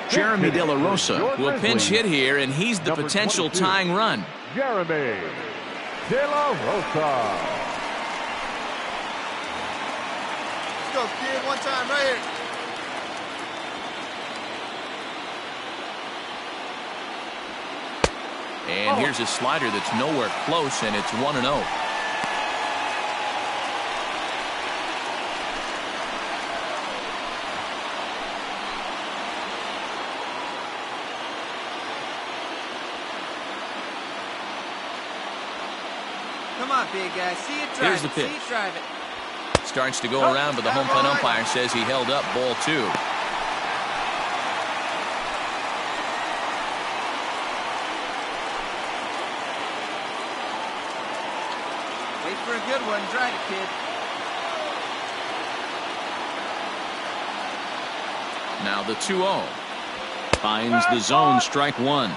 Jeremy De La Rosa will pinch hit here, and he's the potential tying run. Jeremy De La Rosa. Let's go, kid. One time right here. And here's a slider that's nowhere close, and it's 1-0. Come on, big guy. See it drive. Here's the pitch. See it drive it. Starts to go around, but the home plate umpire says he held up ball 2. For a good one, drive it, kid. Now the 2-0. Finds the zone, strike 1.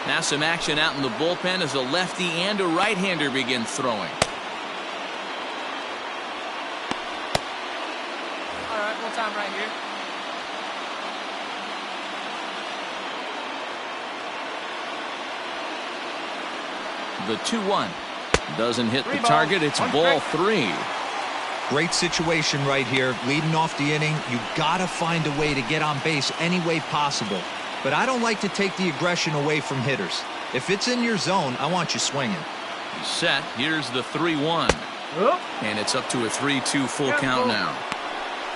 Now some action out in the bullpen as a lefty and a right-hander begin throwing. All right, one time right here. The 2-1. Doesn't hit the target. It's ball 3. Great situation right here. Leading off the inning, you got to find a way to get on base any way possible. But I don't like to take the aggression away from hitters. If it's in your zone, I want you swinging. He's set. Here's the 3-1. And it's up to a 3-2 full count now.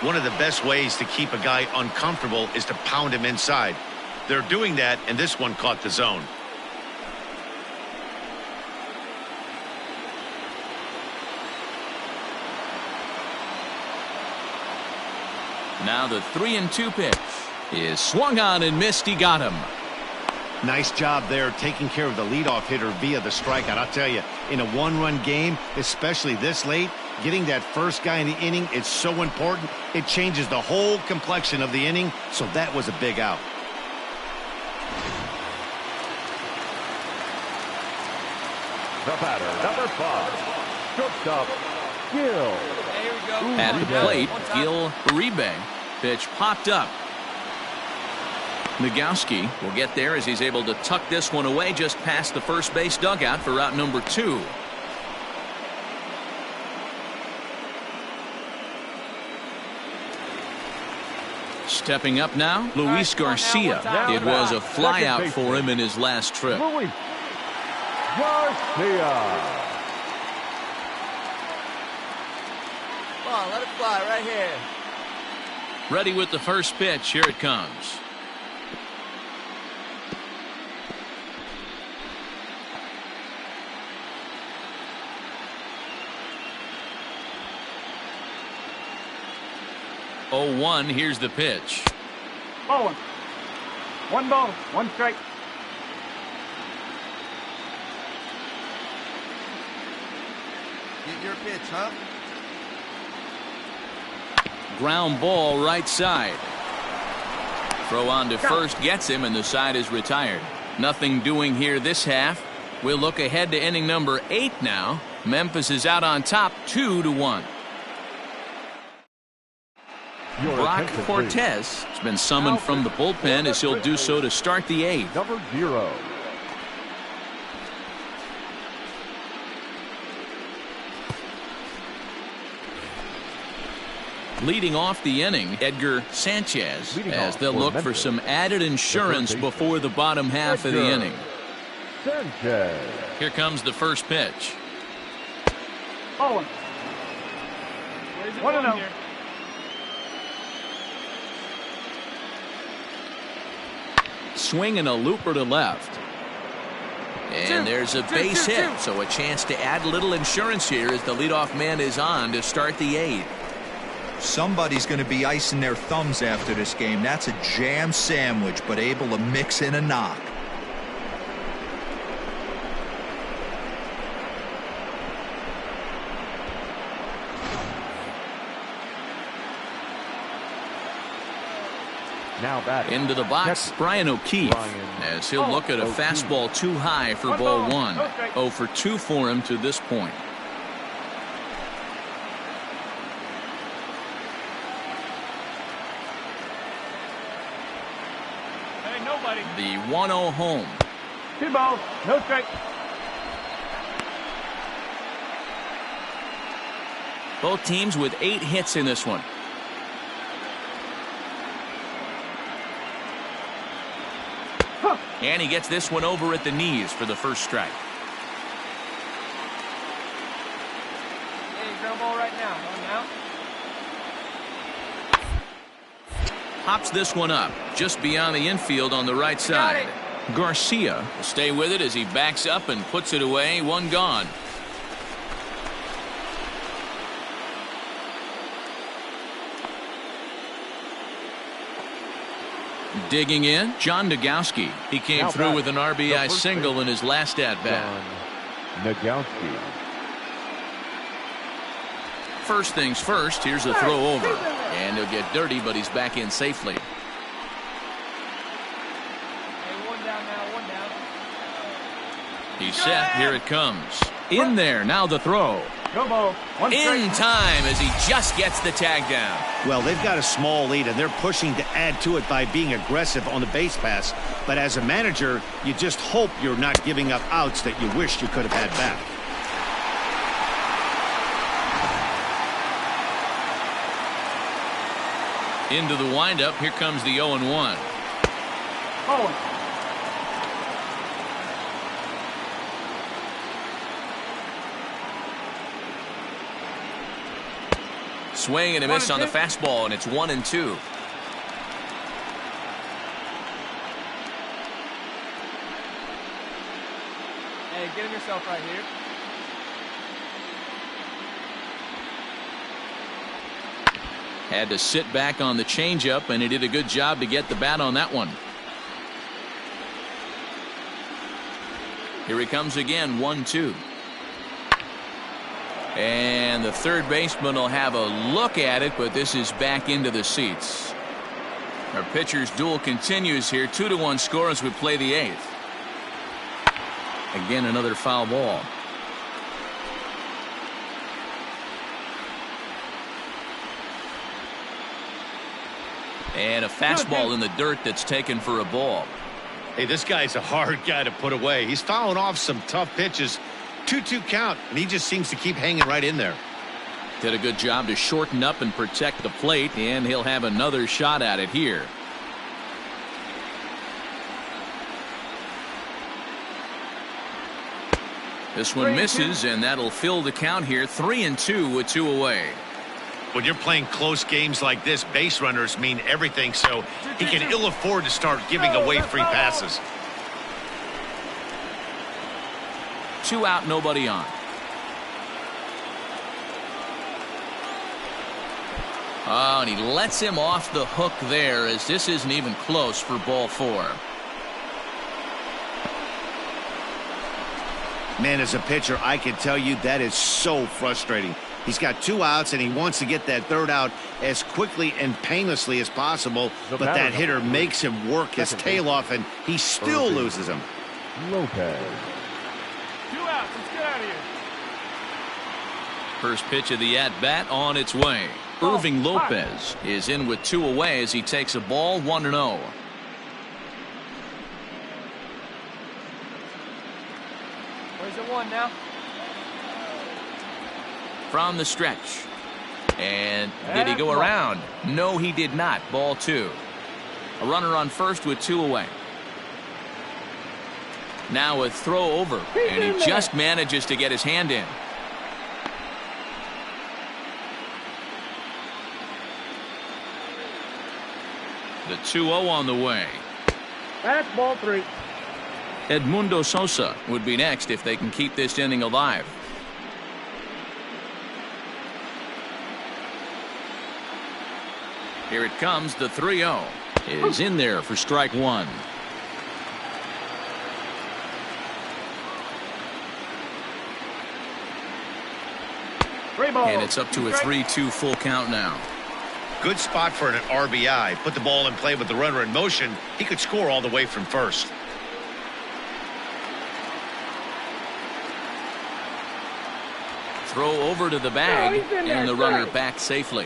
One of the best ways to keep a guy uncomfortable is to pound him inside. They're doing that, and this one caught the zone. Now the 3-2 pitch is swung on and missed. He got him. Nice job there taking care of the leadoff hitter via the strikeout. I'll tell you, in a 1-run game, especially this late, getting that first guy in the inning is so important. It changes the whole complexion of the inning, so that was a big out. The batter, number 5, shortstop, Gil. Here we go. At the plate, Gil Uribe. Pitch popped up. Nagowski will get there as he's able to tuck this one away just past the first base dugout for out number 2. Stepping up now, Luis Garcia. It was a flyout for him in his last trip. Luis Garcia. Come on, let it fly right here. Ready with the first pitch. Here it comes. Oh, 1. Here's the pitch. Ball. 1 ball, 1 strike. Get your pitch, huh? Ground ball right side. Throw on to first gets him, and the side is retired. Nothing doing here this half. We'll look ahead to inning number 8 now. Memphis is out on top 2-1. Brock Cortez has been summoned from the bullpen as he'll do so to start the 8th. Number 0. Leading off the inning, Edgar Sanchez, as they'll look for some added insurance before the bottom half of the inning. Sanchez. Here comes the first pitch. Ball. 1-0. Swinging a looper to left. And there's a base hit, so a chance to add a little insurance here as the leadoff man is on to start the 8th. Somebody's going to be icing their thumbs after this game. That's a jam sandwich, but able to mix in a knock. Now batting. Into the box, Brian O'Keefe, as he'll look at a fastball too high for ball 1. 0 for 2 for him to this point. Hey, nobody. The 1-0 home. 2 balls, no strike. Both teams with 8 hits in this one. And he gets this one over at the knees for the first strike. Hey, ground ball right now. On now. Pops this one up just beyond the infield on the right side. Garcia will stay with it as he backs up and puts it away. 1 gone. Digging in, John Nogowski. He came through with an RBI single in his last at-bat. Nogowski. First things first, here's a throw over. And he'll get dirty, but he's back in safely. Hey, 1 down now, 1 down. He's set, here it comes. In there, now the throw. No ball. 1 strike. In time as he just gets the tag down. Well, they've got a small lead, and they're pushing to add to it by being aggressive on the base pass. But as a manager, you just hope you're not giving up outs that you wish you could have had back. Into the windup, here comes the 0-1. Oh. Swing and a miss on the fastball, and it's 1-2. Hey, get him yourself right here. Had to sit back on the changeup, and he did a good job to get the bat on that one. Here he comes again, 1-2. And the third baseman will have a look at it, but this is back into the seats. Our pitcher's duel continues here. 2-1 score as we play the 8th. Again, another foul ball. And a fastball in the dirt that's taken for a ball. Hey, this guy's a hard guy to put away. He's fouling off some tough pitches. 2-2 count, and he just seems to keep hanging right in there. Did a good job to shorten up and protect the plate, and he'll have another shot at it here. This one misses, and that'll fill the count here. 3-2 with 2 away. When you're playing close games like this, base runners mean everything, so he can ill afford to start giving away free passes. 2 out, nobody on. Oh, and he lets him off the hook there, as this isn't even close for ball 4. Man, as a pitcher, I can tell you that is so frustrating. He's got 2 outs, and he wants to get that 3rd out as quickly and painlessly as possible, but that hitter makes him work his tail off, and he still loses him. Lopez. 2 outs. Let's get out of here. First pitch of the at-bat on its way. Irving Lopez is in with 2 away as he takes a ball, 1-0. Where's the 1 now? From the stretch. And did he go around? No, he did not. Ball 2. A runner on first with 2 away. Now a throw over, and he just manages to get his hand in. The 2-0 on the way. That's ball 3. Edmundo Sosa would be next if they can keep this inning alive. Here it comes. The 3-0 is in there for strike 1. And it's up to a 3-2 full count now. Good spot for an RBI. Put the ball in play with the runner in motion. He could score all the way from first. Throw over to the bag, and the runner back safely.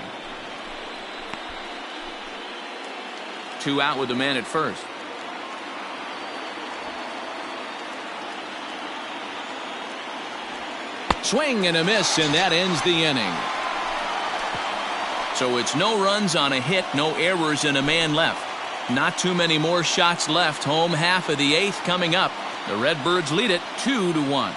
2 out with the man at first. Swing and a miss, and that ends the inning. So it's no runs on a hit, no errors, and a man left. Not too many more shots left. Home half of the 8th coming up. The Redbirds lead it 2-1.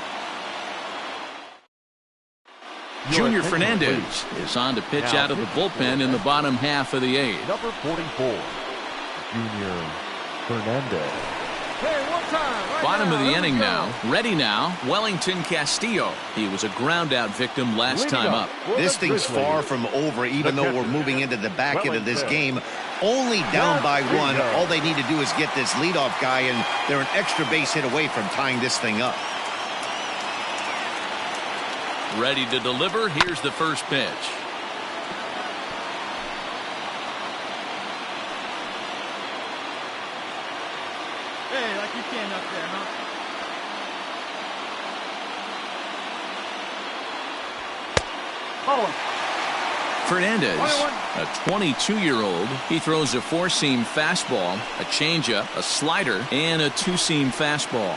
Junior Fernandez is on to pitch out of the bullpen in the bottom half of the 8th. Number 44, Junior Fernandez. Bottom of the inning now. Ready now. Wellington Castillo. He was a ground out victim last time up. This thing's far from over, even though we're moving into the back end of this game. Only down by 1. All they need to do is get this leadoff guy, and they're an extra base hit away from tying this thing up. Ready to deliver. Here's the first pitch. Hey, like you can up there, huh? Fernandez, a 22-year-old. He throws a 4-seam fastball, a changeup, a slider, and a 2-seam fastball.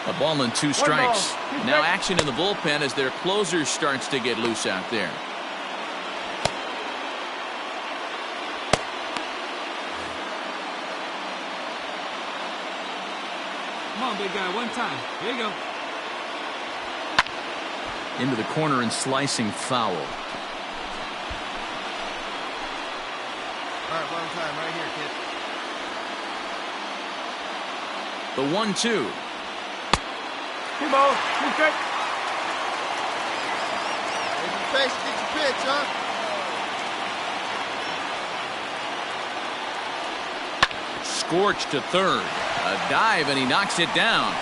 A ball and 2 strikes. Now action in the bullpen as their closer starts to get loose out there. Come on, big guy, one time. Here you go. Into the corner and slicing foul. All right, one time right here, kid. The 1-2. Hey, Mo. Hey, Jake. Get your face, get your pitch, huh? Scorched to third. A dive, and he knocks it down.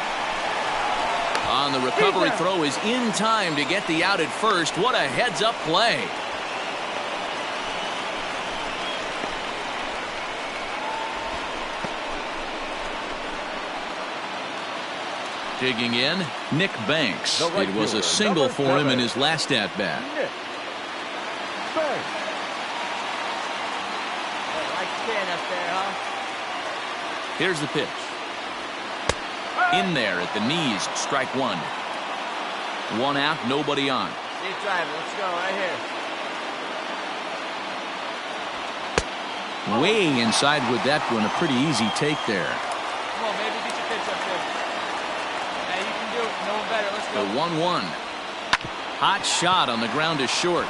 On the recovery throw is in time to get the out at first. What a heads-up play. Digging in, Nick Banks. It was a single for him in his last at-bat. Here's the pitch. In there at the knees, strike 1. 1 out, nobody on. Deep driver, let's go right here. Way inside with that one, a pretty easy take there. Come on, maybe get your pitch up there. Hey, you can do it. No one better. Let's go. The 1-1. Hot shot on the ground is short.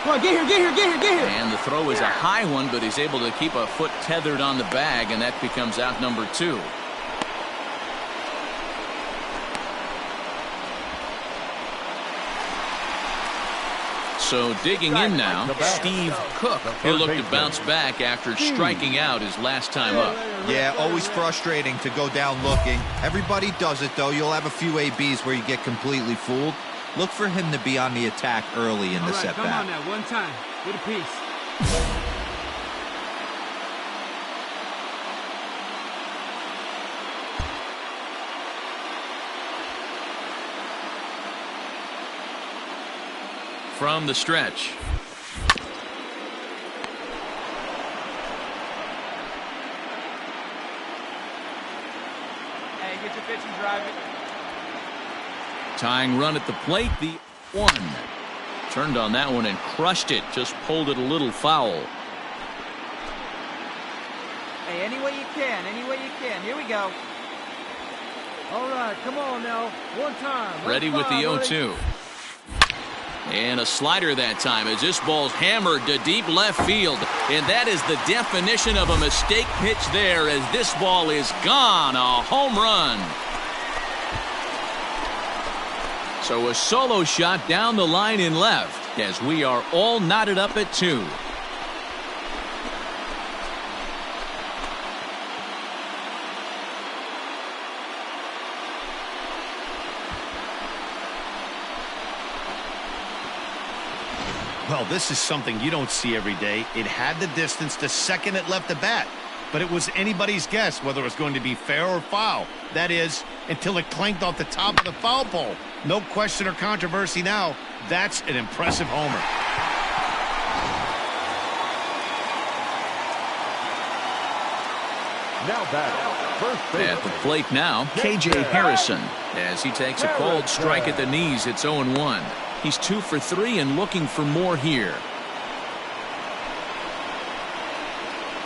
Come on, get here, get here, get here, get here. And the throw is a high one, but he's able to keep a foot tethered on the bag, and that becomes out number 2. So digging in now, Steve Cook. He'll look to bounce back after striking out his last time up. Yeah, always frustrating to go down looking. Everybody does it, though. You'll have a few ABs where you get completely fooled. Look for him to be on the attack early in the All right, come setback. on now, one time. Get a piece. From the stretch. Hey, get your pitch and drive it. Tying run at the plate, the 1. Turned on that one and crushed it. Just pulled it a little foul. Hey, any way you can, any way you can. Here we go. All right, come on now. One time. Ready with the 0-2. And a slider that time as this ball's hammered to deep left field. And that is the definition of a mistake pitch there as this ball is gone. A home run. So a solo shot down the line in left as we are all knotted up at 2. Well, this is something you don't see every day. It had the distance to second it left the bat. But it was anybody's guess whether it was going to be fair or foul. That is, until it clanked off the top of the foul pole. No question or controversy now. That's an impressive homer. Now batting, first base. At the plate now, KJ Harrison. As he takes a called strike at the knees, it's 0-1. He's 2 for 3 and looking for more here.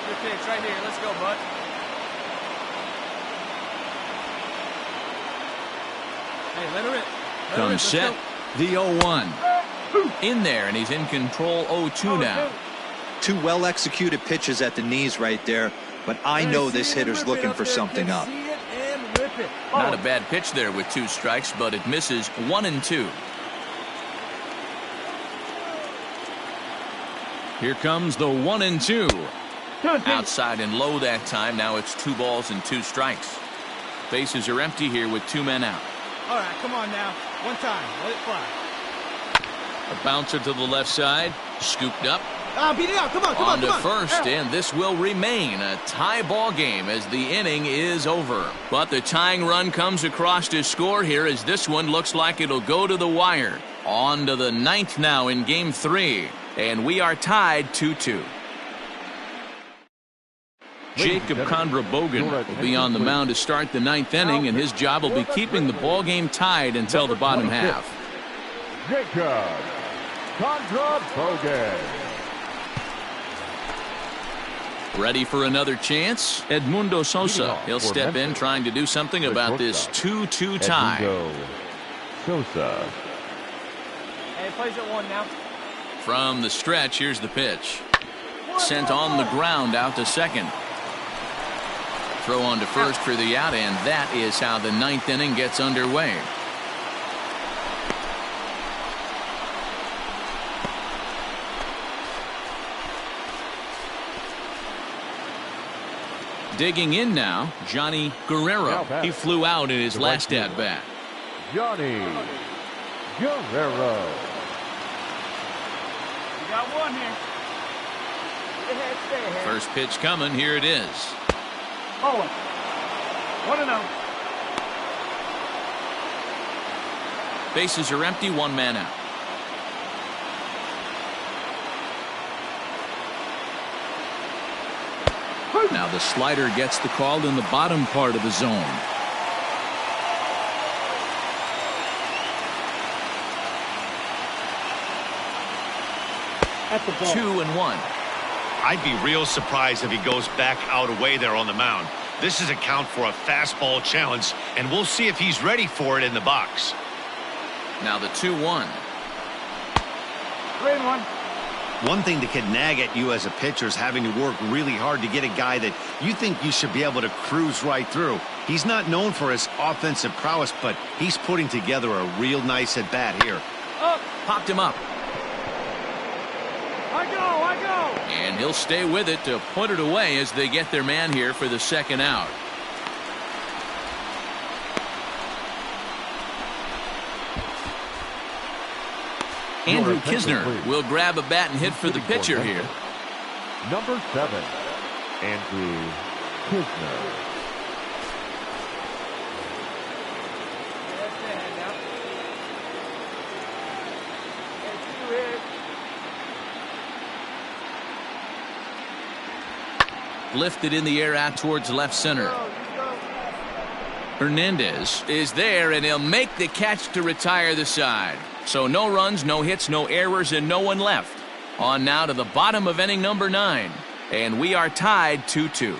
Good pitch right here. Let's go, bud. Hey, let her rip. Comes set, the 0-1. In there, and he's in control 0-2 now. 2 well-executed pitches at the knees right there, but I know this hitter's looking for something up. Not a bad pitch there with 2 strikes, but it misses 1-2. Here comes the 1-2. Outside and low that time. Now it's 2 balls and 2 strikes. Bases are empty here with 2 men out. All right, come on now. One time. Let it fly. A bouncer to the left side. Scooped up. Beat it out. Come on, come on, On to come on. first, and this will remain a tie ball game as the inning is over. But the tying run comes across to score here as this one looks like it'll go to the wire. On to the 9th now in Game 3. And we are tied 2-2. Jacob Kondrabogen will be on the mound to start the 9th inning, and his job will be keeping the ball game tied until the bottom half. Jacob Kondrabogen. Ready for another chance? Edmundo Sosa. He'll step in trying to do something about this 2-2 tie. Edmundo Sosa. Hey, plays at 1 now. From the stretch, here's the pitch. Sent on the ground out to second. Throw on to first for the out, and that is how the 9th inning gets underway. Digging in now, Johnny Guerrero. He flew out in his last at-bat. Johnny Guerrero. Got 1 here. Stay ahead, stay ahead. First pitch coming. Here it is. 1-0. Bases are empty. 1 man out. Now the slider gets the call in the bottom part of the zone. At the ball. 2-1. I'd be real surprised if he goes back out away there on the mound. This is a count for a fastball challenge, and we'll see if he's ready for it in the box. Now the 2-1. 3-1. One thing that could nag at you as a pitcher is having to work really hard to get a guy that you think you should be able to cruise right through. He's not known for his offensive prowess, but he's putting together a real nice at-bat here. Up. Popped him up. I go. And he'll stay with it to put it away as they get their man here for the second out. Andrew Kisner will grab a bat and hit for the pitcher here. Number 7, Andrew Kisner. Stay ahead now. Hey, 2 hit. Lifted in the air out towards left center. Hernandez is there, and he'll make the catch to retire the side. So no runs, no hits, no errors, and no one left. On now to the bottom of inning number 9. And we are tied 2-2.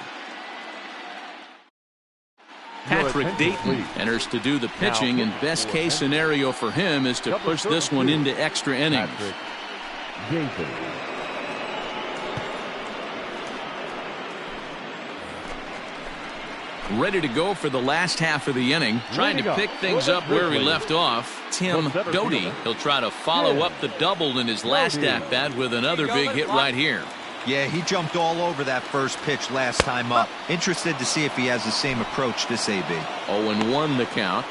Patrick Dayton enters to do the pitching, and best case scenario for him is to push this one into extra innings. Ready to go for the last half of the inning, trying to pick things up where he left off. Tim Doty, he'll try to follow up the double in his last at-bat with another big hit right here. Yeah, he jumped all over that first pitch last time up. Interested to see if he has the same approach this AB. 0-1 the count.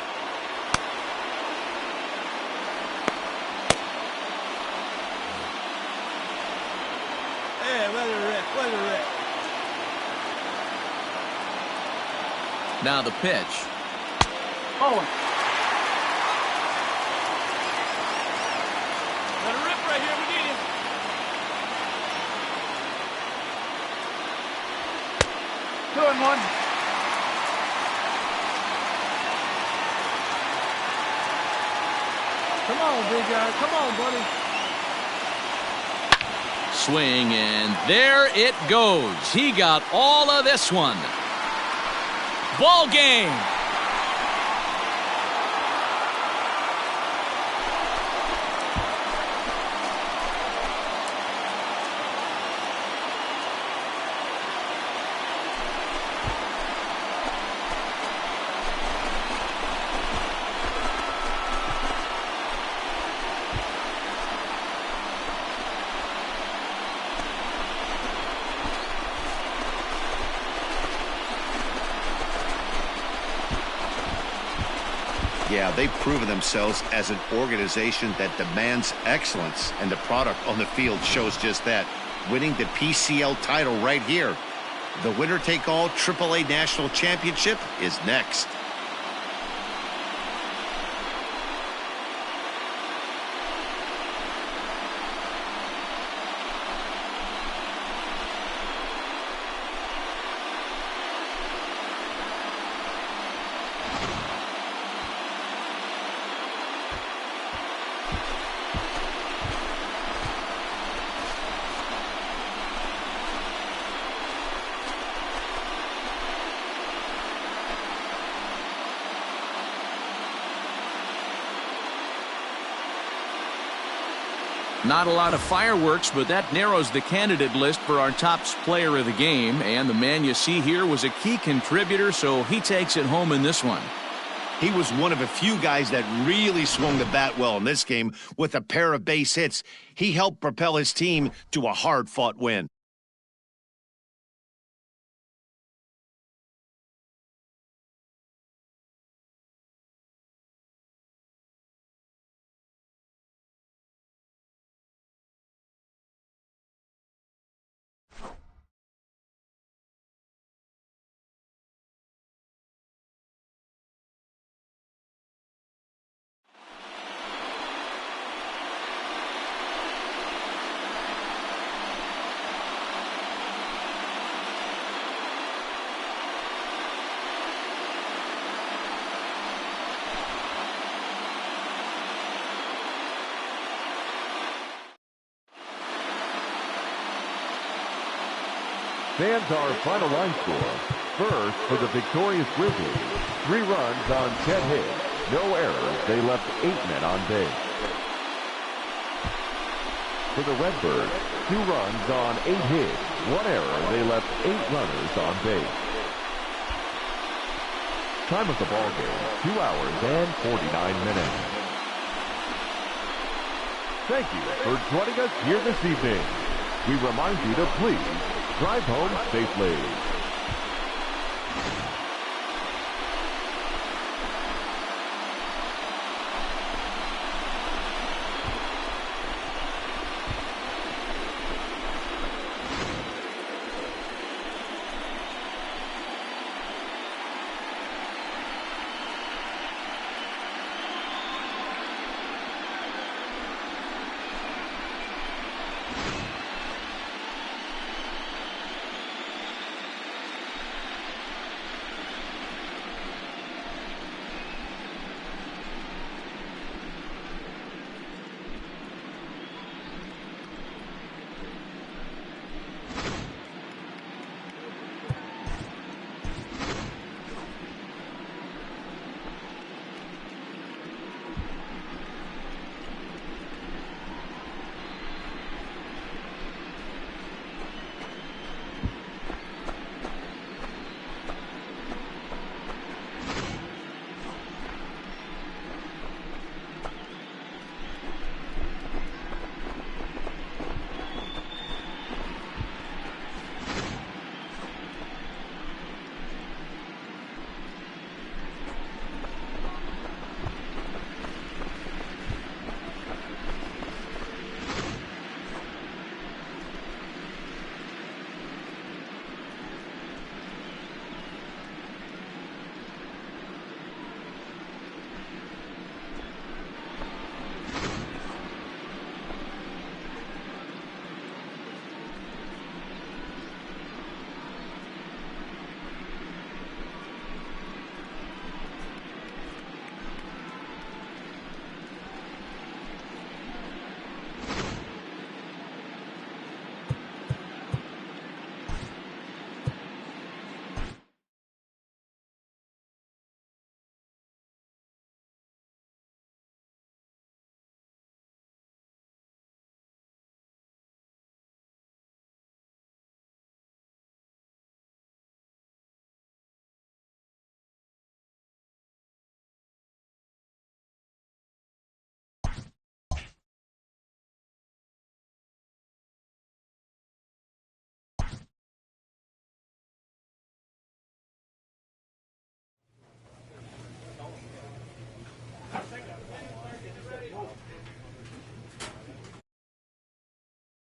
Hey, let it rip, let it rip. Now the pitch. Oh. Let it rip right here, we need it. Doing one. Come on, big guy. Come on, buddy. Swing, and there it goes. He got all of this one. Ball game. Yeah, they've proven themselves as an organization that demands excellence, and the product on the field shows just that. Winning the PCL title right here. The winner-take-all AAA National Championship is next. Not a lot of fireworks, but that narrows the candidate list for our top player of the game. And the man you see here was a key contributor, so he takes it home in this one. He was one of a few guys that really swung the bat well in this game with a pair of base hits. He helped propel his team to a hard-fought win. Fans, our final line score. First, for the victorious Grizzlies, 3 runs on 10 hits, no errors. They left 8 men on base. For the Redbirds, 2 runs on 8 hits, 1 error. They left 8 runners on base. Time of the ball game, 2 hours and 49 minutes. Thank you for joining us here this evening. We remind you to please drive home safely.